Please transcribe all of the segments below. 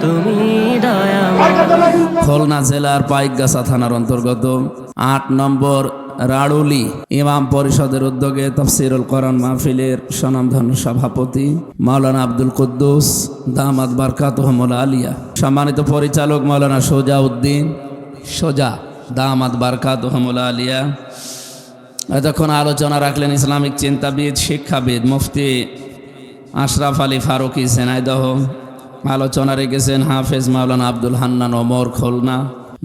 তুমি দয়াময়। খুলনা জেলার পাইকগাছা থানার অন্তর্গত ৮ নম্বর রাড়ুলি ইমাম পরিষদের উদ্যোগে তাফসীরুল কোরআন মাহফিলের স্বনামধন্য সভাপতি মাওলানা আব্দুল কুদ্দুস দামাত বারকাতুহুল আলিয়া, সম্মানিত পরিচালক মাওলানা সোজা দামাত বারকাতুহুল আলিয়া। এতক্ষণ আলোচনা রাখলেন ইসলামিক চিন্তাবিদ, শিক্ষাবিদ মুফতি আশরাফ আলী ফারুকী ঝিনাইদহ। আলোচনা রেখেছেন হাফেজ মাওলানা আব্দুল হান্নান ওমর খুলনা।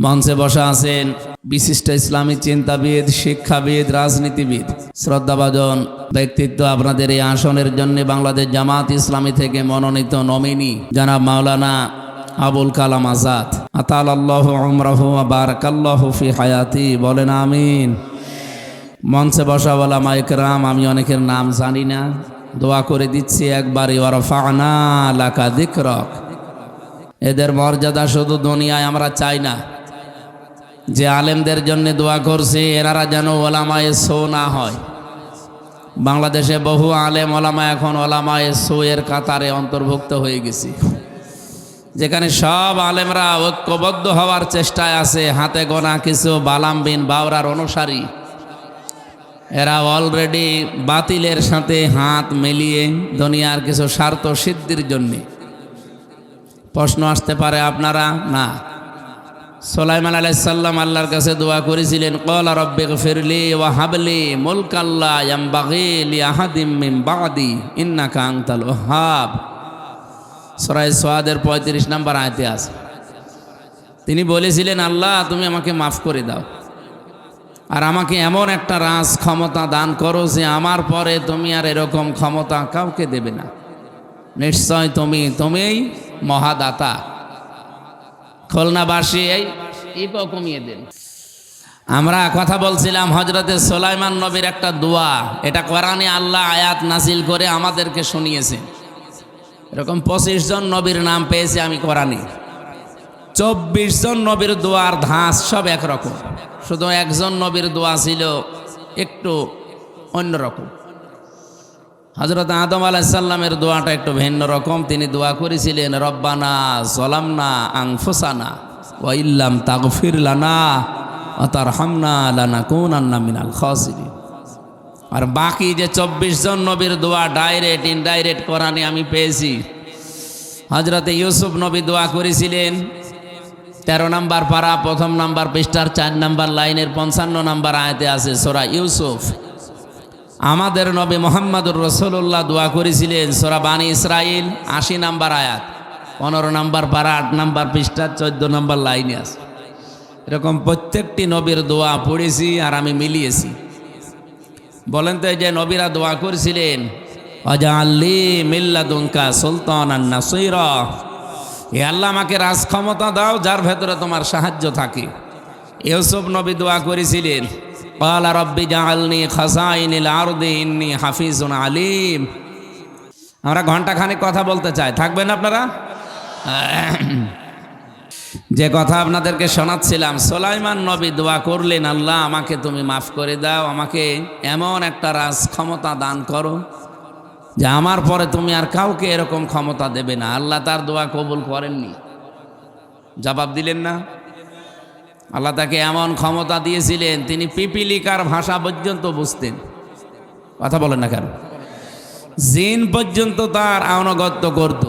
মঞ্চে বসা আছেন বিশিষ্ট ইসলামিক চিন্তাবিদ, শিক্ষাবিদ, রাজনীতিবিদ, শ্রদ্ধাভাজন ব্যক্তিত্ব। আপনাদের এই আসনের জন্য বাংলাদেশ জামাত ইসলামী থেকে মনোনীত নমিনি জনাব মাওলানা আবুল কালাম আজাদ, আতালাল্লাহু উমরাহু ওয়া বারাকাল্লাহু ফি হায়াতি, বলেন আমিন। মঞ্চে বসা ওলামা ইকরাম, আমি অনেকের নাম জানি না, দোয়া করে দিচ্ছি একবারই, ওয়ারফা'না লাকা যিকরাক। এদের মর্যাদা শুধু দুনিয়ায় আমরা চাই না, যে আলেমদের জন্য দোয়া করছি এনারা যেন ওলামায়ে সো না হয়। বাংলাদেশে বহু আলেম ওলামা এখন ওলামায়ে সো এর কাতারে অন্তর্ভুক্ত হয়ে গেছি, যেখানে সব আলেমরা ঐক্যবদ্ধ হওয়ার চেষ্টায় আছে। হাতে গোনা কিছু বালাম বিন বাওরার অনুসারী, এরা অলরেডি বাতিলের সাথে হাত মিলিয়ে দুনিয়ার কিছু স্বার্থ সিদ্ধির জন্যে। প্রশ্ন আসতে পারে আপনারা না, সুলাইমান আলাইহিস সালাম আল্লাহর কাছে দোয়া করেছিলেন, ক্বালা রাব্বিগফিরলি ওয়া হাবলি মুলকান লা ইয়ামবাগি লি আহাদিম মিন বাদি ইন্নাকা আনতাল ওয়াহ্হাব। সূরা সাদের 35 নম্বর আয়াতে আছে। তিনি বলেছিলেন, আল্লাহ তুমি আমাকে মাফ করে দাও, আর আমাকে এমন একটা রাজ ক্ষমতা দান করো যে আমার পরে তুমি আর এরকম ক্ষমতা কাউকে দেবে না। নিশ্চয় তুমিই মহাদাতা। খুলনাবাসী এই কমিয়ে দেন। আমরা কথা বলছিলাম হযরতে সুলাইমান নবীর একটা দোয়া, এটা কোরআনে আল্লাহ আয়াত নাজিল করে আমাদেরকে শুনিয়েছেন। এরকম 25 জন নবীর নাম পেয়েছি আমি কোরআনে। 24 জন নবীর দোয়ার ধাঁচ সব একরকম, শুধু একজন নবীর দোয়া ছিল একটু অন্যরকম। হযরত আদম আলাইহিস সালামের দোয়াটা একটু ভিন্ন রকম। তিনি দোয়া করেছিলেন, রব্বানা যালামনা আনফুসানা ওয়া ইল্লাম তাগফির লানা ওয়া তারহামনা লানাকুনান্না মিনাল খাসিরিন। আর বাকি যে 24 জন নবীর দোয়া ডাইরেক্ট ইনডাইরেক্ট কোরআনে আমি পেয়েছি। হযরতে ইউসুফ নবী দোয়া করেছিলেন, 13 নম্বর পারা 1 নম্বর পৃষ্ঠার 4 নম্বর লাইনের 55 নম্বর আয়াতে আছে সূরা ইউসুফ। আমাদের নবী মুহাম্মদুর রাসূলুল্লাহ দোয়া করেছিলেন সূরা বানী ইসরাইল 80 নম্বর আয়াত, 15 নম্বর পারা 8 নম্বর পৃষ্ঠার 14 নম্বর লাইনে আছে। এরকম প্রত্যেকটি নবীর দোয়া পড়েছি আর আমি মিলিয়েছি। বলেন তো, এই যে নবীরা দোয়া করেছিলেন, ওয়াজআললি মিন লাদুনকা সুলতানান নাসীরা, হে আল্লাহ আমাকে রাজ ক্ষমতা দাও যার ভেতরে তোমার সাহায্য থাকে। ইউসুফ নবী দোয়া করেছিলেন, ক্বালা রাব্বি জাআলনি খাযাইনিল আরদি ইন্নী হাফিজুন আলীম। আমরা ঘন্টাখানেক কথা বলতে চাই, থাকবেন আপনারা? যে কথা আপনাদেরকে শোনাচ্ছিলাম, সুলাইমান নবী দোয়া করলেন, আল্লাহ আমাকে তুমি মাফ করে দাও, আমাকে এমন একটা রাজ ক্ষমতা দান করো যে আমার পরে তুমি আর কাউকে এরকম ক্ষমতা দেবে না। আল্লাহ তার দোয়া কবুল করেননি, জবাব দিলেন না। আল্লাহ তাকে এমন ক্ষমতা দিয়েছিলেন, তিনি পিপিলিকার ভাষা পর্যন্ত বুঝতেন। কথা বলেন না কেন? জিন পর্যন্ত তার আনুগত্য করত,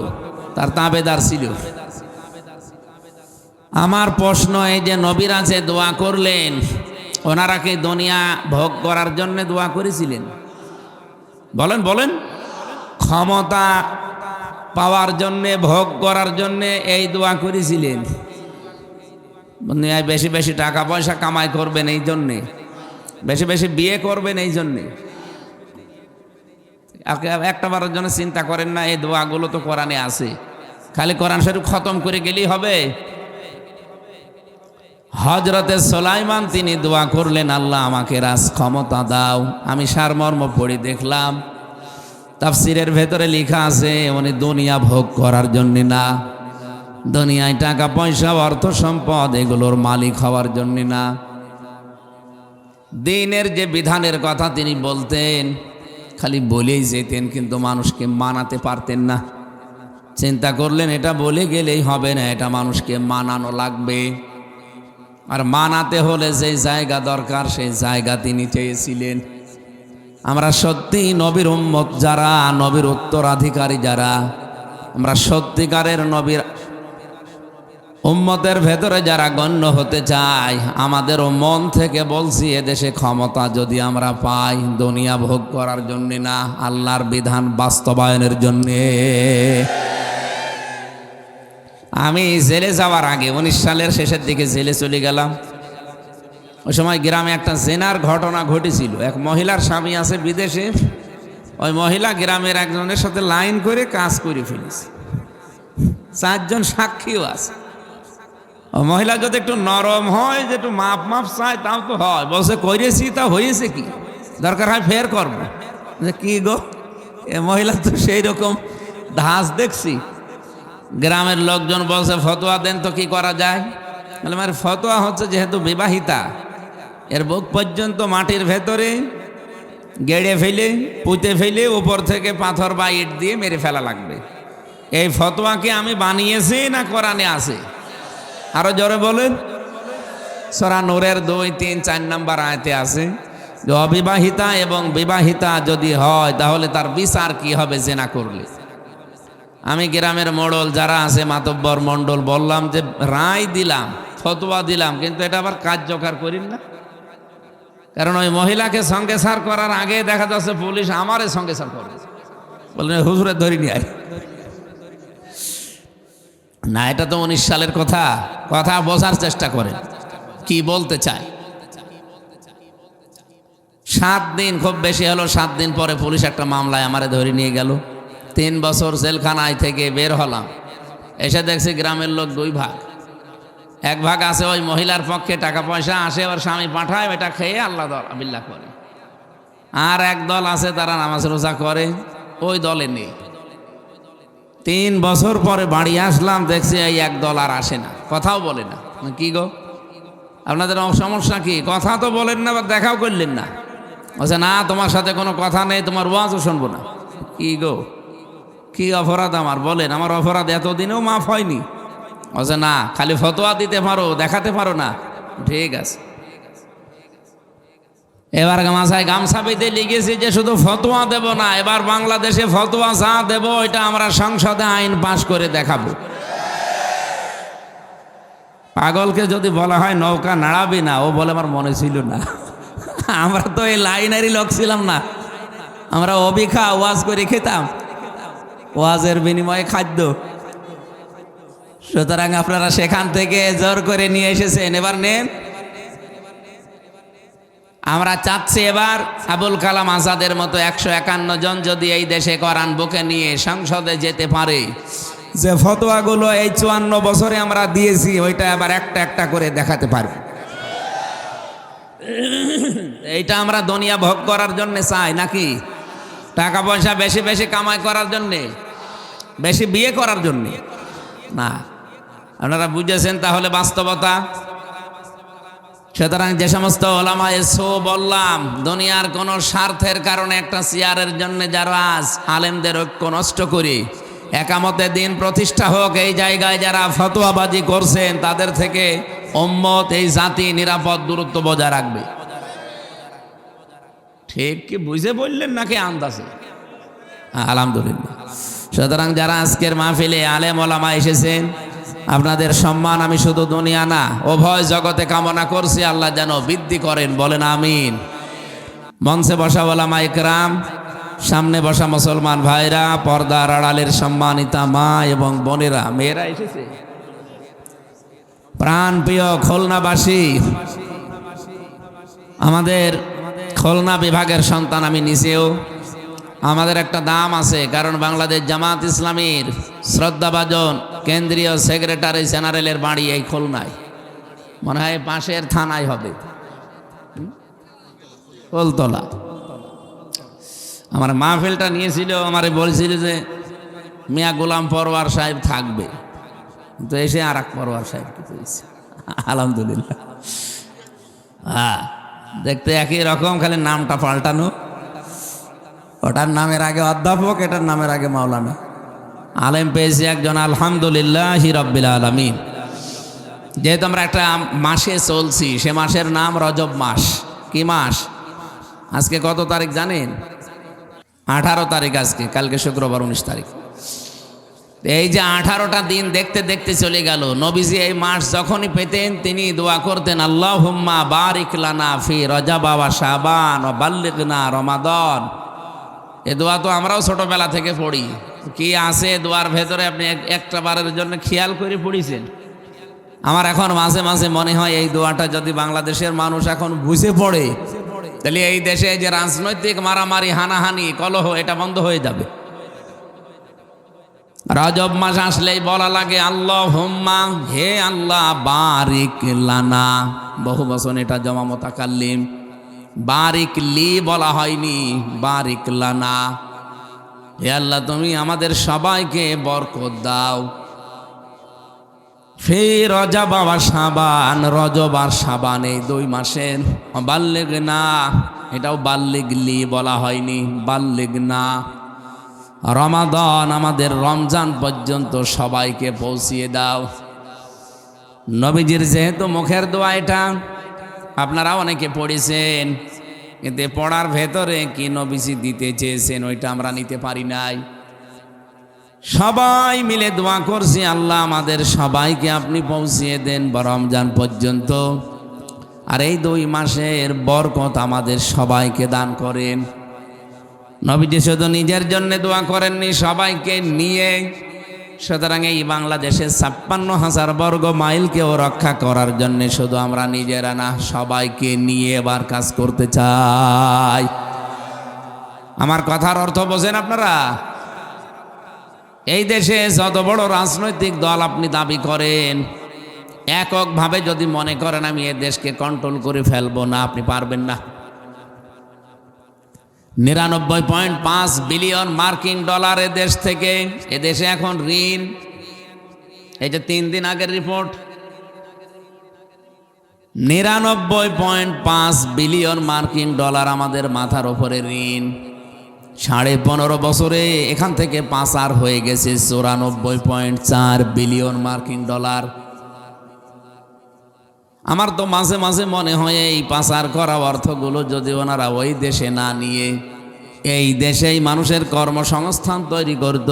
তার তাবেদার ছিল। আমার প্রশ্ন, এই যে নবীরা যে দোয়া করলেন, ওনারা কি দুনিয়া ভোগ করার জন্য দোয়া করেছিলেন? বলেন বলেন। ক্ষমতা পাওয়ার জন্যে, ভোগ করার জন্যে এই দোয়া করেছিলেন? দুনিয়ায় বেশি বেশি টাকা পয়সা কামাই করবেন এই জন্যে, বেশি বেশি বিয়ে করবেন এই জন্যে? একটা বারের জন্য চিন্তা করেন না, এই দোয়াগুলো তো কোরআনে আছে, খালি কোরআন শরীফ খতম করে গেলেই হবে? হযরতে সুলাইমান তিনি দোয়া করলেন, আল্লাহ আমাকে রাজ ক্ষমতা দাও। আমি সারমর্ম পড়ে দেখলাম, তাফসিরের ভেতরে লেখা আছে উনি দুনিয়া ভোগ করার জন্য না, দুনিয়ায় টাকা পয়সা অর্থ সম্পদ এগুলোর মালিক হওয়ার জন্য না। দিনের যে বিধানের কথা তিনি বলতেন, খালি বলেই যেতেন, কিন্তু মানুষকে মানাতে পারতেন না। চিন্তা করলেন এটা বলে গেলেই হবে না, এটা মানুষকে মানানো লাগবে। আর মানাতে হলে যে জায়গা দরকার সেই জায়গা তিনি চেয়েছিলেন। আমরা সত্যি নবীর উম্মত যারা, নবীর উত্তরাধিকারী যারা, আমরা সত্যিকারের নবীর উম্মতের ভেতরে যারা গণ্য হতে চাই, আমাদেরও মন থেকে বলছি এদেশে ক্ষমতা যদি আমরা পাই দুনিয়া ভোগ করার জন্যে না, আল্লাহর বিধান বাস্তবায়নের জন্যে। আমি জেলে যাওয়ার আগে 19 সালের শেষের দিকে জেলে চলে গেলাম। ওই সময় গ্রামে একটা জেনার ঘটনা ঘটেছিল। এক মহিলার স্বামী আছে বিদেশে, ওই মহিলা গ্রামের একজনের সাথে লাইন করে কাজ করে ফেলেছে। 4 জন সাক্ষীও আছে। ও মহিলা যদি একটু নরম হয়, যে একটু মাপ মাপ চায়, তাও তো হয়। বলছে করেছি, তা হয়েছে কি, দরকার হয় ফের করবো। যে কি গো, এ মহিলা তো সেই রকম ধাঁচ দেখছি। গ্রামের লোকজন বলছে ফতোয়া দেন তো কি করা যায়। বলে আমার ফতোয়া হচ্ছে, যেহেতু বিবাহিতা, এর বুক পর্যন্ত মাটির ভেতরে গেড়ে ফেলে, পুঁতে ফেলে, উপর থেকে পাথর বা ইট দিয়ে মেরে ফেলা লাগবে। এই ফতোয়াকে আমি বানিয়েছি না কোরআনে আছে? আরো জোরে বলেন। সূরা নূরের 2, 3, 4 নম্বর আয়াতে আছে যে অবিবাহিতা এবং বিবাহিতা যদি হয় তাহলে তার বিচার কি হবে জেনা করলে। আমি গ্রামের মোড়ল যারা আছে, মাতব্বর মণ্ডল, বললাম যে রায় দিলাম, ফতোয়া দিলাম, কিন্তু এটা আবার কার্যকর করিন না। কারণ ওই মহিলাকে সঙ্গে সার করার আগে দেখা যাচ্ছে পুলিশ আমারে সঙ্গে সার করবে। বললেন হুজুরে ধরি নিয়ে আয় না। এটা তো 19 সালের কথা, কথা বোঝার চেষ্টা করেন কি বলতে চায়। 7 দিন, খুব বেশি হলো 7 দিন পরে পুলিশ একটা মামলায় আমারে ধরে নিয়ে গেল। 3 বছর জেলখানায় থেকে বের হলাম। এসে দেখছি গ্রামের লোক 2 ভাগ। এক ভাগ আছে ওই মহিলার পক্ষে, টাকা পয়সা আসে, ওর স্বামী পাঠায়, এটা খেয়ে আল্লাহ বিল্লাহ করে। আর এক দল আছে তারা নামাজ রোজা করে, ওই দলে নেই। 3 বছর পরে বাড়ি আসলাম, দেখছি এই এক দল আর আসে না, কথাও বলে না। কি গো, আপনাদের সমস্যা কি? কথা তো বলেন না, বা দেখাও করলেন না। বলছে না, তোমার সাথে কোনো কথা নেই, তোমার ওয়াজও শুনবো না। কি গো, কি অপরাধ আমার বলেন? আমার অপরাধ এতদিনেও মাফ হয়নি? বলছে না, খালি ফতোয়া দিতে পারো, দেখাতে পারো না। ঠিক আছে, এবার মাথায় গামছা বেঁধে লিখেছি যে শুধু ফতোয়া দেব না, এবার বাংলাদেশে ফতোয়া যা দেব এটা আমরা সংসদে আইন পাশ করে দেখাবো। পাগলকে যদি বলা হয় নৌকা নাড়াবি না, ও বলে আমার মনে ছিল না। আমরা তো এই লাইনারি লোক ছিলাম না, আমরা অবিখা ওয়াজ করে খেতাম, ওয়াজের বিনিময়ে খাদ্য। সুতরাং আপনারা সেখান থেকে জোর করে নিয়ে এসেছেন, এবার নেন। আমরা চাচ্ছি এবার আবুল কালাম আজাদের মতো 151 জন যদি এই দেশে কোরআন বুকে নিয়ে সংসদে যেতে পারে, যে ফতোয়াগুলো এই 54 বছরে আমরা দিয়েছি ওইটা আবার একটা একটা করে দেখাতে পারবে। এইটা আমরা দুনিয়া ভোগ করার জন্য চাই নাকি টাকা পয়সা বেশি বেশি কামাই করার জন্যে, বেশি বিয়ে করার জন্যে না? আপনারা বুঝেছেন তাহলে বাস্তবতা। সুতরাং যে সমস্ত ওলামা এসো বললাম, দুনিয়ার কোন স্বার্থের কারণে একটা চেয়ারের জন্য যারা আজ আলেমদের ঐক্য নষ্ট করে একামতে দিন প্রতিষ্ঠা হোক, এই জায়গায় যারা ফতোয়াবাজি করছেন তাদের থেকে উম্মত, এই জাতি নিরাপদ দূরত্ব বজায় রাখবে। ঠিক কি বুঝে বললেন নাকি আন্দাজে? আলহামদুলিল্লাহ। সুতরাং যারা আজকের মাহফিলে আলেম ওলামা এসেছেন, আপনাদের সম্মান আমি শুধু দুনিয়া না উভয় জগতে কামনা করছি, আল্লাহ যেন বৃদ্ধি করেন, বলেন আমিন। মঞ্চে বসা ওলামা ইকরাম, সামনে বসা মুসলমান ভাইরা, পর্দার আড়ালের সম্মানিতা মা এবং বোনেরা, মেয়েরা এসেছে, প্রাণ প্রিয় খুলনাবাসী, আমাদের খুলনা বিভাগের সন্তান আমি নিজেও। আমাদের একটা দাম আছে, কারণ বাংলাদেশ জামাত ইসলামীর শ্রদ্ধাভাজন কেন্দ্রীয় সেক্রেটারি জেনারেলের বাড়ি এই খুলনায়, মনে হয় পাশের থানায় হবে, কলতলা। আমার মাহফিলটা নিয়েছিল, আমারে বলছিল যে মিয়া গোলাম পরওয়ার সাহেব থাকবে, তো এসে আর এক পরওয়ার সাহেবকে পেয়েছে। আলহামদুলিল্লাহ। হ্যাঁ, দেখতে একই রকম, খালি নামটা পাল্টানো। ওটার নামের আগে অধ্যাপক, এটার নামের আগে মাওলানা। আলেম পেয়েছি একজন, আলহামদুলিল্লাহি রাব্বিল আলামিন। যেহেতু আমরা একটা মাসে চলছি, সে মাসের নাম রজব মাস। কি মাস? আজকে কত তারিখ জানেন? 18 তারিখ আজকে, কালকে শুক্রবার 19 তারিখ। এই যে 18টা দিন দেখতে দেখতে চলে গেল। নবীজি এই মাস যখনই পেতেন তিনি দোয়া করতেন, আল্লাহুম্মা বারিক লানা ফি রজব ওয়া শাবান ওয়া বাল্লিগনা রমাদান। এ দোয়া তো আমরাও ছোটবেলা থেকে পড়ি। কি আছে দোয়ার ভেতরে আপনি একটা বারের জন্য খেয়াল করে পড়িছেন? আমার এখন মাঝে মাঝে মনে হয় এই দোয়াটা যদি বাংলাদেশের মানুষ এখন বুঝে পড়ে, তাহলে এই দেশে যে রাজনৈতিক মারামারি, হানাহানি, কলহ, এটা বন্ধ হয়ে যাবে। রজব মাস আসলেই বলা লাগে আল্লাহুম্মা, হে আল্লাহ, বারিক লানা। বহু বচন, এটা জমা মুতাকাল্লিম। বারিক লি বলা হয়নি, বারিক লানা। হে আল্লাহ, তুমি আমাদের সবাইকে বরকত দাও। ফি রজব ওয়া শাবান, রজব আর শাবান এই 2 মাসের। বাল্লিগনা, এটাও বাল্লিগলি বলা হয়নি, বাল্লিগনা রমাদান, আমাদের রমজান পর্যন্ত সবাইকে পৌঁছিয়ে দাও। নবীজির যেহেতু মুখের দোয়া এটা, আপনারা অনেকে পড়েছেন, কিন্তু পড়ার ভেতরে কি নবীজি দিতে চেয়েছেন ওইটা আমরা নিতে পারি নাই। সবাই মিলে দোয়া করছি, আল্লাহ আমাদের সবাইকে আপনি পৌঁছিয়ে দেন রমজান পর্যন্ত, আর এই 2 মাসের বরকত আমাদের সবাইকে দান করেন। নবীজি শুধু নিজের জন্য দোয়া করেননি, সবাইকে নিয়ে। সুতরাং এই বাংলাদেশের 56,000 বর্গ মাইলকেও রক্ষা করার জন্য শুধু আমরা নিজেরা না, সবাইকে নিয়ে এবার কাজ করতে চাই। আমার কথার অর্থ বোঝেন আপনারা? এই দেশে যত বড় রাজনৈতিক দল আপনি দাবি করেন, এককভাবে যদি মনে করেন আমি এই দেশকে কন্ট্রোল করে ফেলবো না, আপনি পারবেন না। 99.5 বিলিয়ন মার্কিন ডলার দেশ থেকে, এদেশে এখন ঋণ। এই যে 3 দিন আগের রিপোর্ট, 99.5 বিলিয়ন মার্কিন ডলার আমাদের মাথার উপরে ঋণ। 15.5 বছরে এখান থেকে পাচার হয়ে গেছে 94.4 বিলিয়ন মার্কিন ডলার। আমার তো মাঝে মাঝে মনে হয় এই পাচার করা অর্থগুলো যদি ওনারা ওই দেশে না নিয়ে এই দেশেই মানুষের কর্মসংস্থান তৈরি করত,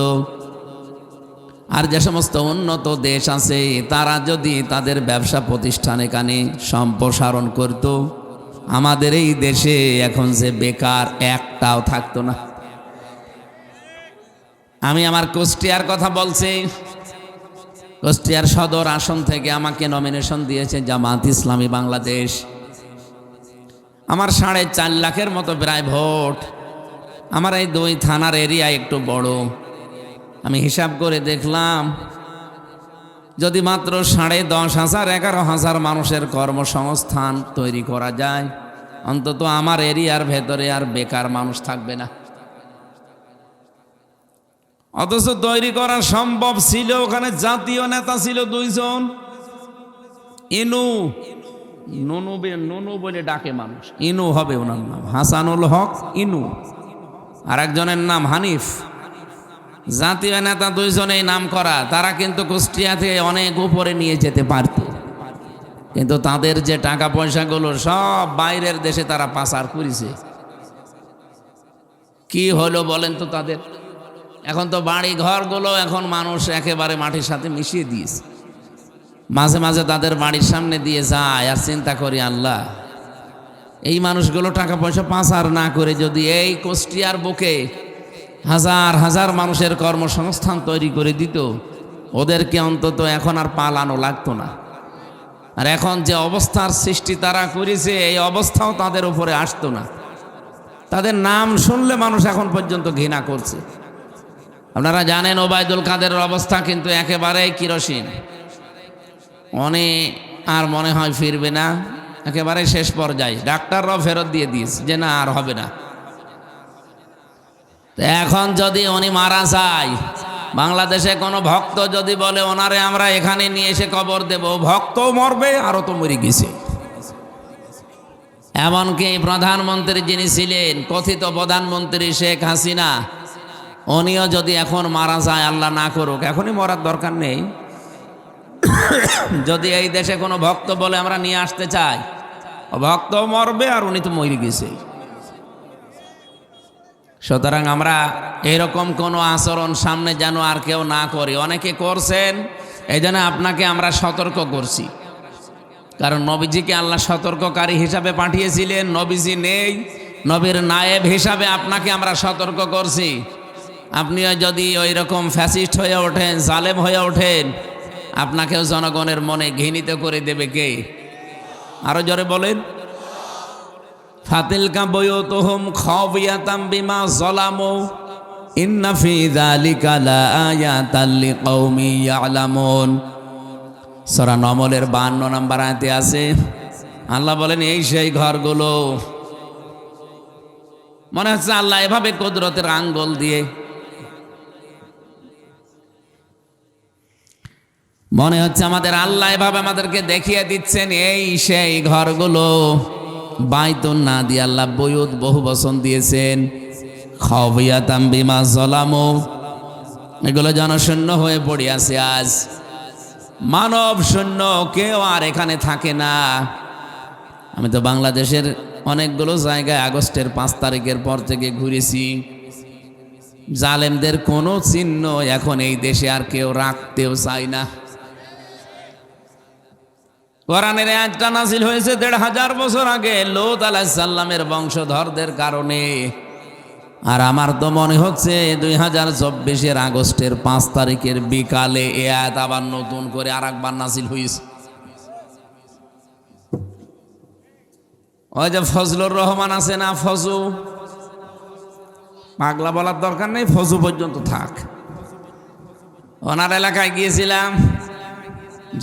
আর যে সমস্ত উন্নত দেশ আছে তারা যদি তাদের ব্যবসা প্রতিষ্ঠান এখানে সম্প্রসারণ করত, আমাদের এই দেশে এখন যে বেকার একটাও থাকতো না। আমি আমার কুষ্টিয়ার কথা বলছি। কুষ্টিয়ার সদর আসন থেকে আমাকে নমিনেশন দিয়েছে জামাত ইসলামী বাংলাদেশ। আমার 4.5 লাখের মতো প্রায় ভোট। আমার এই 2 থানার এরিয়া একটু বড়। আমি হিসাব করে দেখলাম, যদি মাত্র 10,500 11,000 মানুষের কর্মসংস্থান তৈরি করা যায়, অন্তত আমার এরিয়ার ভেতরে আর বেকার মানুষ থাকবে না। অথচ তৈরি করা সম্ভব ছিল। ওখানে জাতীয় নেতা ছিল 2 জন। নুনু বলে ডাকে মানুষ, ইনু হবে ওনার নাম, হাসানুল হক ইনু। আর একজনের নাম হানিফ। জাতীয় নেতা 2 জনেই নাম করা। তারা কিন্তু কুষ্টিয়াতে অনেক উপরে নিয়ে যেতে পারত, কিন্তু তাদের যে টাকা পয়সাগুলো সব বাইরের দেশে তারা পাচার করেছে। কি হলো বলেন তো তাদের? এখন তো বাড়ি ঘরগুলো এখন মানুষ একেবারে মাটির সাথে মিশিয়ে দিয়েছে। মাঝে মাঝে তাদের বাড়ির সামনে দিয়ে যায় আর চিন্তা করি, আল্লাহ, এই মানুষগুলো টাকা পয়সা পাচার না করে যদি এই কুষ্টিয়ার বুকে হাজার হাজার মানুষের কর্মসংস্থান তৈরি করে দিত, ওদেরকে অন্তত এখন আর পালানো লাগতো না। আর এখন যে অবস্থার সৃষ্টি তারা করেছে, এই অবস্থাও তাদের উপরে আসতো না। তাদের নাম শুনলে মানুষ এখন পর্যন্ত ঘৃণা করছে। আপনারা জানেন ওবায়দুল কাদেরের অবস্থা কিন্তু একেবারেই কিরোসিন। আর মনে হয় ফিরবে না, একেবারে শেষ পর্যায়ে। ডাক্তাররাও ফেরত দিয়ে দিয়েছে যে না, আর হবে না। এখন যদি উনি মারা যায়, বাংলাদেশে কোনো ভক্ত যদি বলে ওনারে আমরা এখানে নিয়ে এসে কবর দেব, ভক্তও মরবে, আরও তো মরে গেছে। এমনকি প্রধানমন্ত্রী যিনি ছিলেন, কথিত প্রধানমন্ত্রী শেখ হাসিনা, উনিও যদি এখন মারা যায়, আল্লাহ না করুক, এখনই মরার দরকার নেই। যদি এই দেশে কোনো ভক্ত বলে আমরা নিয়ে আসতে চাই, ভক্ত মরবে আর উনি তো মরে গেছে। সুতরাং আমরা এরকম কোনো আচরণ সামনে যেন আর কেউ না করি। অনেকে করছেন, এই জন্য আপনাকে আমরা সতর্ক করছি। কারণ নবীজিকে আল্লাহ সতর্ককারী হিসাবে পাঠিয়েছিলেন, নবীজি নেই, নবীর নায়েব হিসাবে আপনাকে আমরা সতর্ক করছি। আপনিও যদি ওই রকম ফ্যাসিস্ট হয়ে ওঠেন, জালেম হয়ে ওঠেন, আপনাকেও জনগণের মনে ঘৃণিত করে দেবে কে? আরো জোরে বলেন। ফাতিলকা বুয়ুতুহুম খাওফিয়াতাম বিমা যালামু ইন্না ফি যালিকা লাআয়াতাল লিকাউমি ইয়ালামুন। সূরা নমলের 52 নম্বর আয়াতে আছে, আল্লাহ বলেন এই সেই ঘরগুলো, মনে হচ্ছে আল্লাহ এভাবে কুদরতের আঙ্গুল দিয়ে, মনে হচ্ছে আমাদের আল্লাহ এভাবে আমাদেরকে দেখিয়ে দিচ্ছেন এই সেই ঘরগুলো। বাইতুন না দিয়ে আল্লাহ বুয়ুত বহু বচন দিয়েছেন। খাওফিয়াতাম বিমা যালামু, এগুলো জনশূন্য হয়ে পড়ে আছে আজ, মানব শূন্য, কেউ আর এখানে থাকে না। আমি তো বাংলাদেশের অনেকগুলো জায়গায় আগস্টের 5 তারিখের পর থেকে ঘুরেছি। জালেমদের কোনো চিহ্ন এখন এই দেশে আর কেউ রাখতেও চায় না। কোরআনের আয়াতটা নাযিল হয়েছে 1500 বছর আগে লূত আলাইহিস সালামের বংশধরদের কারণে। আর আমার তো মনে হচ্ছে 2024-এর আগস্টের 5 তারিখের বিকালে এ আয়াত আবার নতুন করে আরেকবার নাযিল হয়েছে। ওই যে ফজলুর রহমান আছে না, ফজু, পাগলা বলার দরকার নেই, ফজু পর্যন্ত থাক। ওনার এলাকায় গিয়েছিলাম,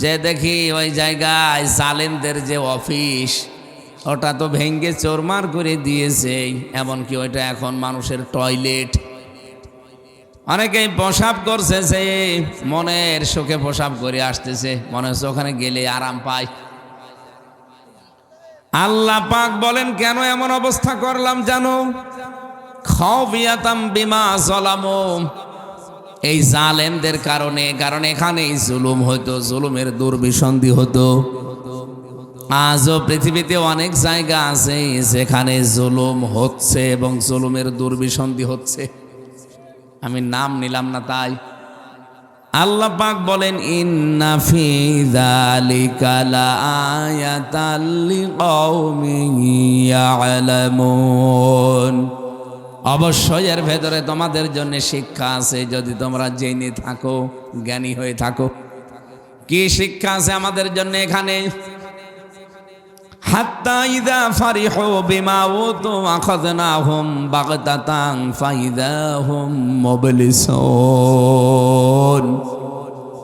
যে দেখি ওই জায়গায় জালেমদের যে অফিস, ওটা তো ভেঙ্গে চোরমার করে দিয়েছে। এমনকি ওইটা এখন মানুষের টয়লেট। অনেকেই প্রসাব করছে, সে মনের সুখে প্রসাব করে আসতেছে, মনে হচ্ছে ওখানে গেলে আরাম পায়। আল্লাহ পাক বলেন কেন এমন অবস্থা করলাম জানো? খাওফিয়াতাম বিমা যালামু, এই জালেমদের কারণে। কারণ এখানেই জুলুম হতো, জুলুমের দুর্বিসন্ধি হতো। আজও পৃথিবীতে অনেক জায়গা আছে যেখানে জুলুম হচ্ছে এবং জুলুমের দুর্বিসন্ধি হচ্ছে। আমি নাম নিলাম না তাই। আল্লাহ পাক বলেন ইন্না ফি যালিকা লাআয়াতাল লিকাউমিন ইয়ালামুন, অবশ্যই এর ভেতরে তোমাদের জন্য শিক্ষা আছে যদি তোমরা জেনে থাকো, জ্ঞানী হয়ে থাকো। কি শিক্ষা আছে আমাদের জন্য এখানে? হাত্তা ইযা ফারিহু বিমা উতু আখাযনাহুম বাগতাতান ফাইযাহুম মুবলিসুন।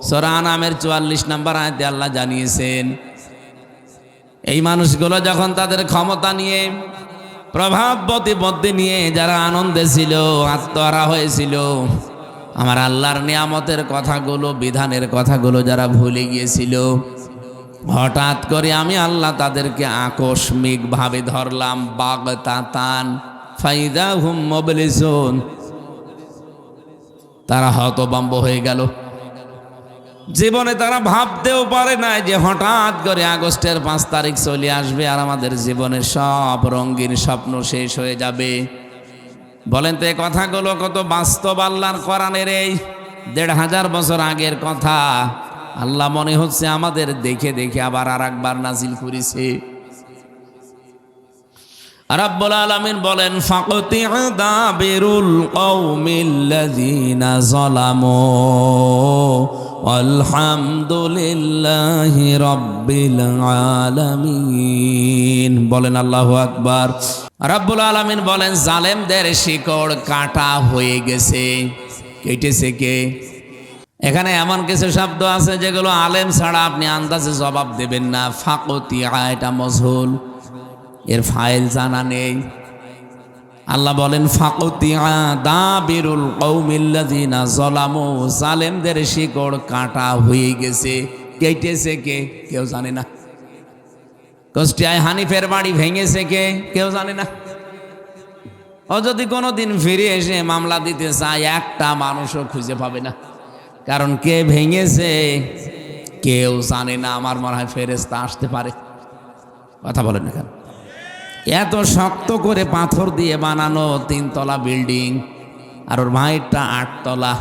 সূরা আনামের 44 নম্বর আয়াতে আল্লাহ জানিয়েছেন, এই মানুষগুলো যখন তাদের ক্ষমতা নিয়ে, প্রভাব প্রতিপত্তি নিয়ে যারা আনন্দে ছিল, আত্মহারা হয়েছিল, আমার আল্লাহর নিয়ামতের কথাগুলো, বিধানের কথাগুলো যারা ভুলে গিয়েছিল, হঠাৎ করে আমি আল্লাহ তাদেরকে আকস্মিক ভাবে ধরলাম। বাগতাতান ফাইযাহুম মুবলিসুন, তারা হতভম্ব হয়ে গেল। জীবনে তারা ভাবতেও পারে না যে হঠাৎ করে আগস্টের 5 তারিখ চলে আসবে আর আমাদের জীবনের সব রঙিন স্বপ্ন শেষ হয়ে যাবে। বলেন তো এই কথাগুলো কত বাস্তব আল্লাহর কোরআনের? এই 1500 বছর আগের কথা আল্লাহ মনে হচ্ছে আমাদের দেখে দেখে আবার আরেকবার নাজিল করেছে। রাব্বুল আলামিন বলেন ফাকতিউ দাবিরুল কওমিল্লাযিনা যালামু আলহামদুলিল্লাহি রাব্বিল আলামিন। বলেন আল্লাহু আকবার। রাব্বুল আলামিন বলেন জালেমদের শিকড় কাটা হয়ে গেছে। কেটেছে কে? এখানে এমন কিছু শব্দ আছে যেগুলো আলেম ছাড়া আপনি আন্দাজে জবাব দেবেন না। ফাকতিয়া, এটা মজহুল, এর ফাইল জানা নেই। আল্লাহ বলেন ফাকতিয়া দাবিরুল কওমিল্লাযিনা যালামু, জালেমদের শিকড় কাটা হয়ে গেছে। কেটেছে কে? কেউ জানে না। কুষ্টিয়ায় হানিফের বাড়ি ভেঙেছে কে? কেউ জানে না। ও যদি কোনোদিন ফিরে এসে মামলা দিতে চায় একটা মানুষও খুঁজে পাবে না, কারণ কে ভেঙেছে কেউ জানে না। আমার মনে হয় ফেরেশতা আসতে পারে। কথা বলেন না কেন? এত শক্ত করে পাথর দিয়ে বানানো 3 তলা বিল্ডিং, আর ওর ভাইটা 8 তলা,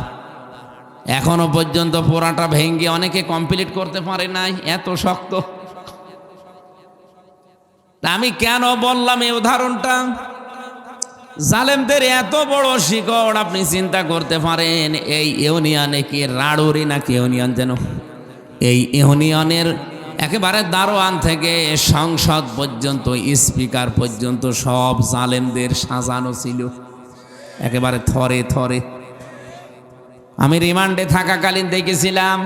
এখনো পর্যন্ত পুরাটা ভেঙে অনেকে কমপ্লিট করতে পারে নাই, এত শক্ত। আমি কেন বললাম এই উদাহরণটা? জালেমদের এত বড় শিকড় আপনি চিন্তা করতে পারেন। এই ইউনিয়নে কি রাড়ুরি নাকি ইউনিয়ন যেন, এই ইউনিয়নের একেবারে দারোয়ান থেকে সংসদ পর্যন্ত, স্পিকার পর্যন্ত সব জালেমদের সাজানো ছিল একেবারে থরে থরে। আমি রিমান্ডে থাকাকালীন দেখেছিলাম,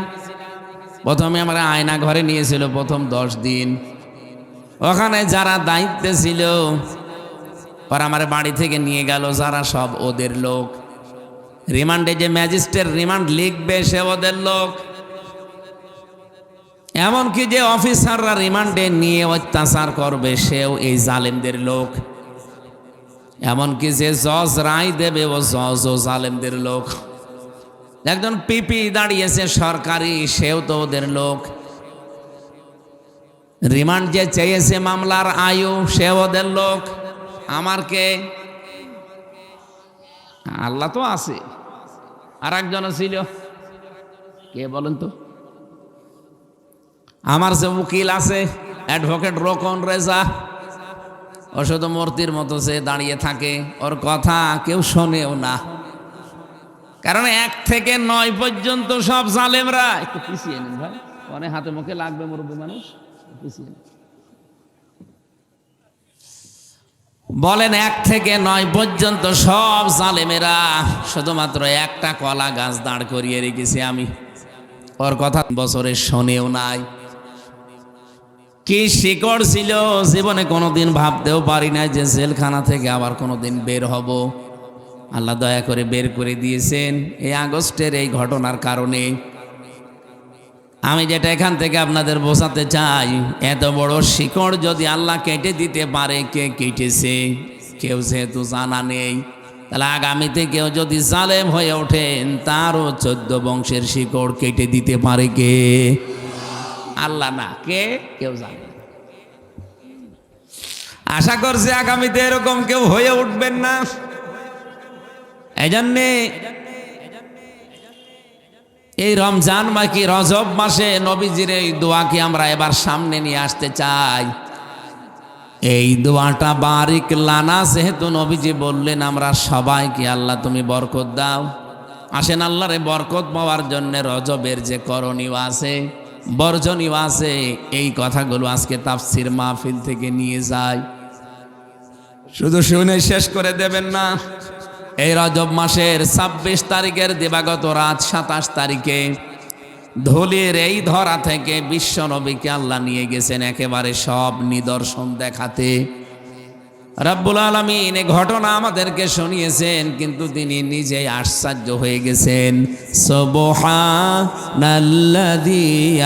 প্রথমে আমরা আয়না ঘরে নিয়েছিল প্রথম 10 দিন। ওখানে যারা দায়িত্বে ছিল পর আমার বাড়ি থেকে নিয়ে গেল যারা, সব ওদের লোক। রিমান্ডে যে ম্যাজিস্ট্রেট রিমান্ড লিখবে সে ওদের লোক। এমনকি যে অফিসাররা রিমান্ডে নিয়ে অত্যাচার করবে সেও এই জালেমদের লোক। এমনকি যে জজ রায় দেবে ও জজ ও জালেমদের লোক। একজন পিপি দাঁড়িয়েছে সরকারি, সেও তো ওদের লোক। রিমান্ড যে চেয়েছে মামলার আয়ু, সে ওদের লোক। আমার কে? আল্লাহ তো আছে, আর একজনও ছিল, কে বলেন তো? আমার যে উকিল আছে অ্যাডভোকেট রোকন রেজা, ও শুধু মূর্তির মতো সে দাঁড়িয়ে থাকে, ওর কথা কেউ শোনেও না। কারণ 1 থেকে 9 পর্যন্ত সব জালেমরা। একটু পিছিয়ে নিন ভাই, অনেক হাতে মুখে লাগবে, মুরব্বী মানুষ, পিছিয়ে নিন। বলেন 1 থেকে 9 পর্যন্ত সব জালেমেরা, শুধুমাত্র একটা কলা গাছ দাঁড় করিয়ে রেখেছি আমি, ওর কথা বছরে শোনেও নাই। কি শিকড় ছিল, জীবনে কোনোদিন ভাবতেও পারি নাই যে জেলখানা থেকে আবার কোনোদিন বের হব। আল্লাহ দয়া করে বের করে দিয়েছেন এই আগস্টের এই ঘটনার কারণে। আমি যেটা এখান থেকে আপনাদের বোঝাতে চাই, এত বড় শিকড় যদি আল্লাহ কেটে দিতে পারে, কে কেটেছে? কেউ যেহেতু জানা নেই, তাহলে আগামীতে কেউ যদি জালেম হয়ে ওঠেন, তারও 14 বংশের শিকড় কেটে দিতে পারে কে? আল্লাহ না, কে? কেউ জানে না। আশা করছি আগামীতে এরকম কেউ হয়ে উঠবেন না। এজন্যে এই রমজান বা কি রজব মাসে নবীজির এই দোয়াকে আমরা এবার সামনে নিয়ে আসতে চাই। এই দোয়াটা বারিক লানা, যেহেতু নবীজি বললেন আমরা সবাইকে আল্লাহ তুমি বরকত দাও। আসেন আল্লাহরে বরকত পাওয়ার জন্য রজবের যে করণীয় আছে, বর্জনীয় আছে, এই কথাগুলো আজকে তাফসির মাহফিল থেকে নিয়ে যাই। শুধু শুনে শেষ করে দেবেন না। এই রজব মাসের 26 তারিখের দিবাগত রাত 27 তারিখে ধুলির এই ধরা থেকে বিশ্ব নবীকে আল্লাহ নিয়ে গেছেন একেবারে সব নিদর্শন দেখাতে। রব্বুল আলামিন এই ঘটনা আমাদেরকে শুনিয়েছেন, কিন্তু তিনি নিজেই আশ্চর্য হয়ে গেছেন। সুবহানাল্লাযী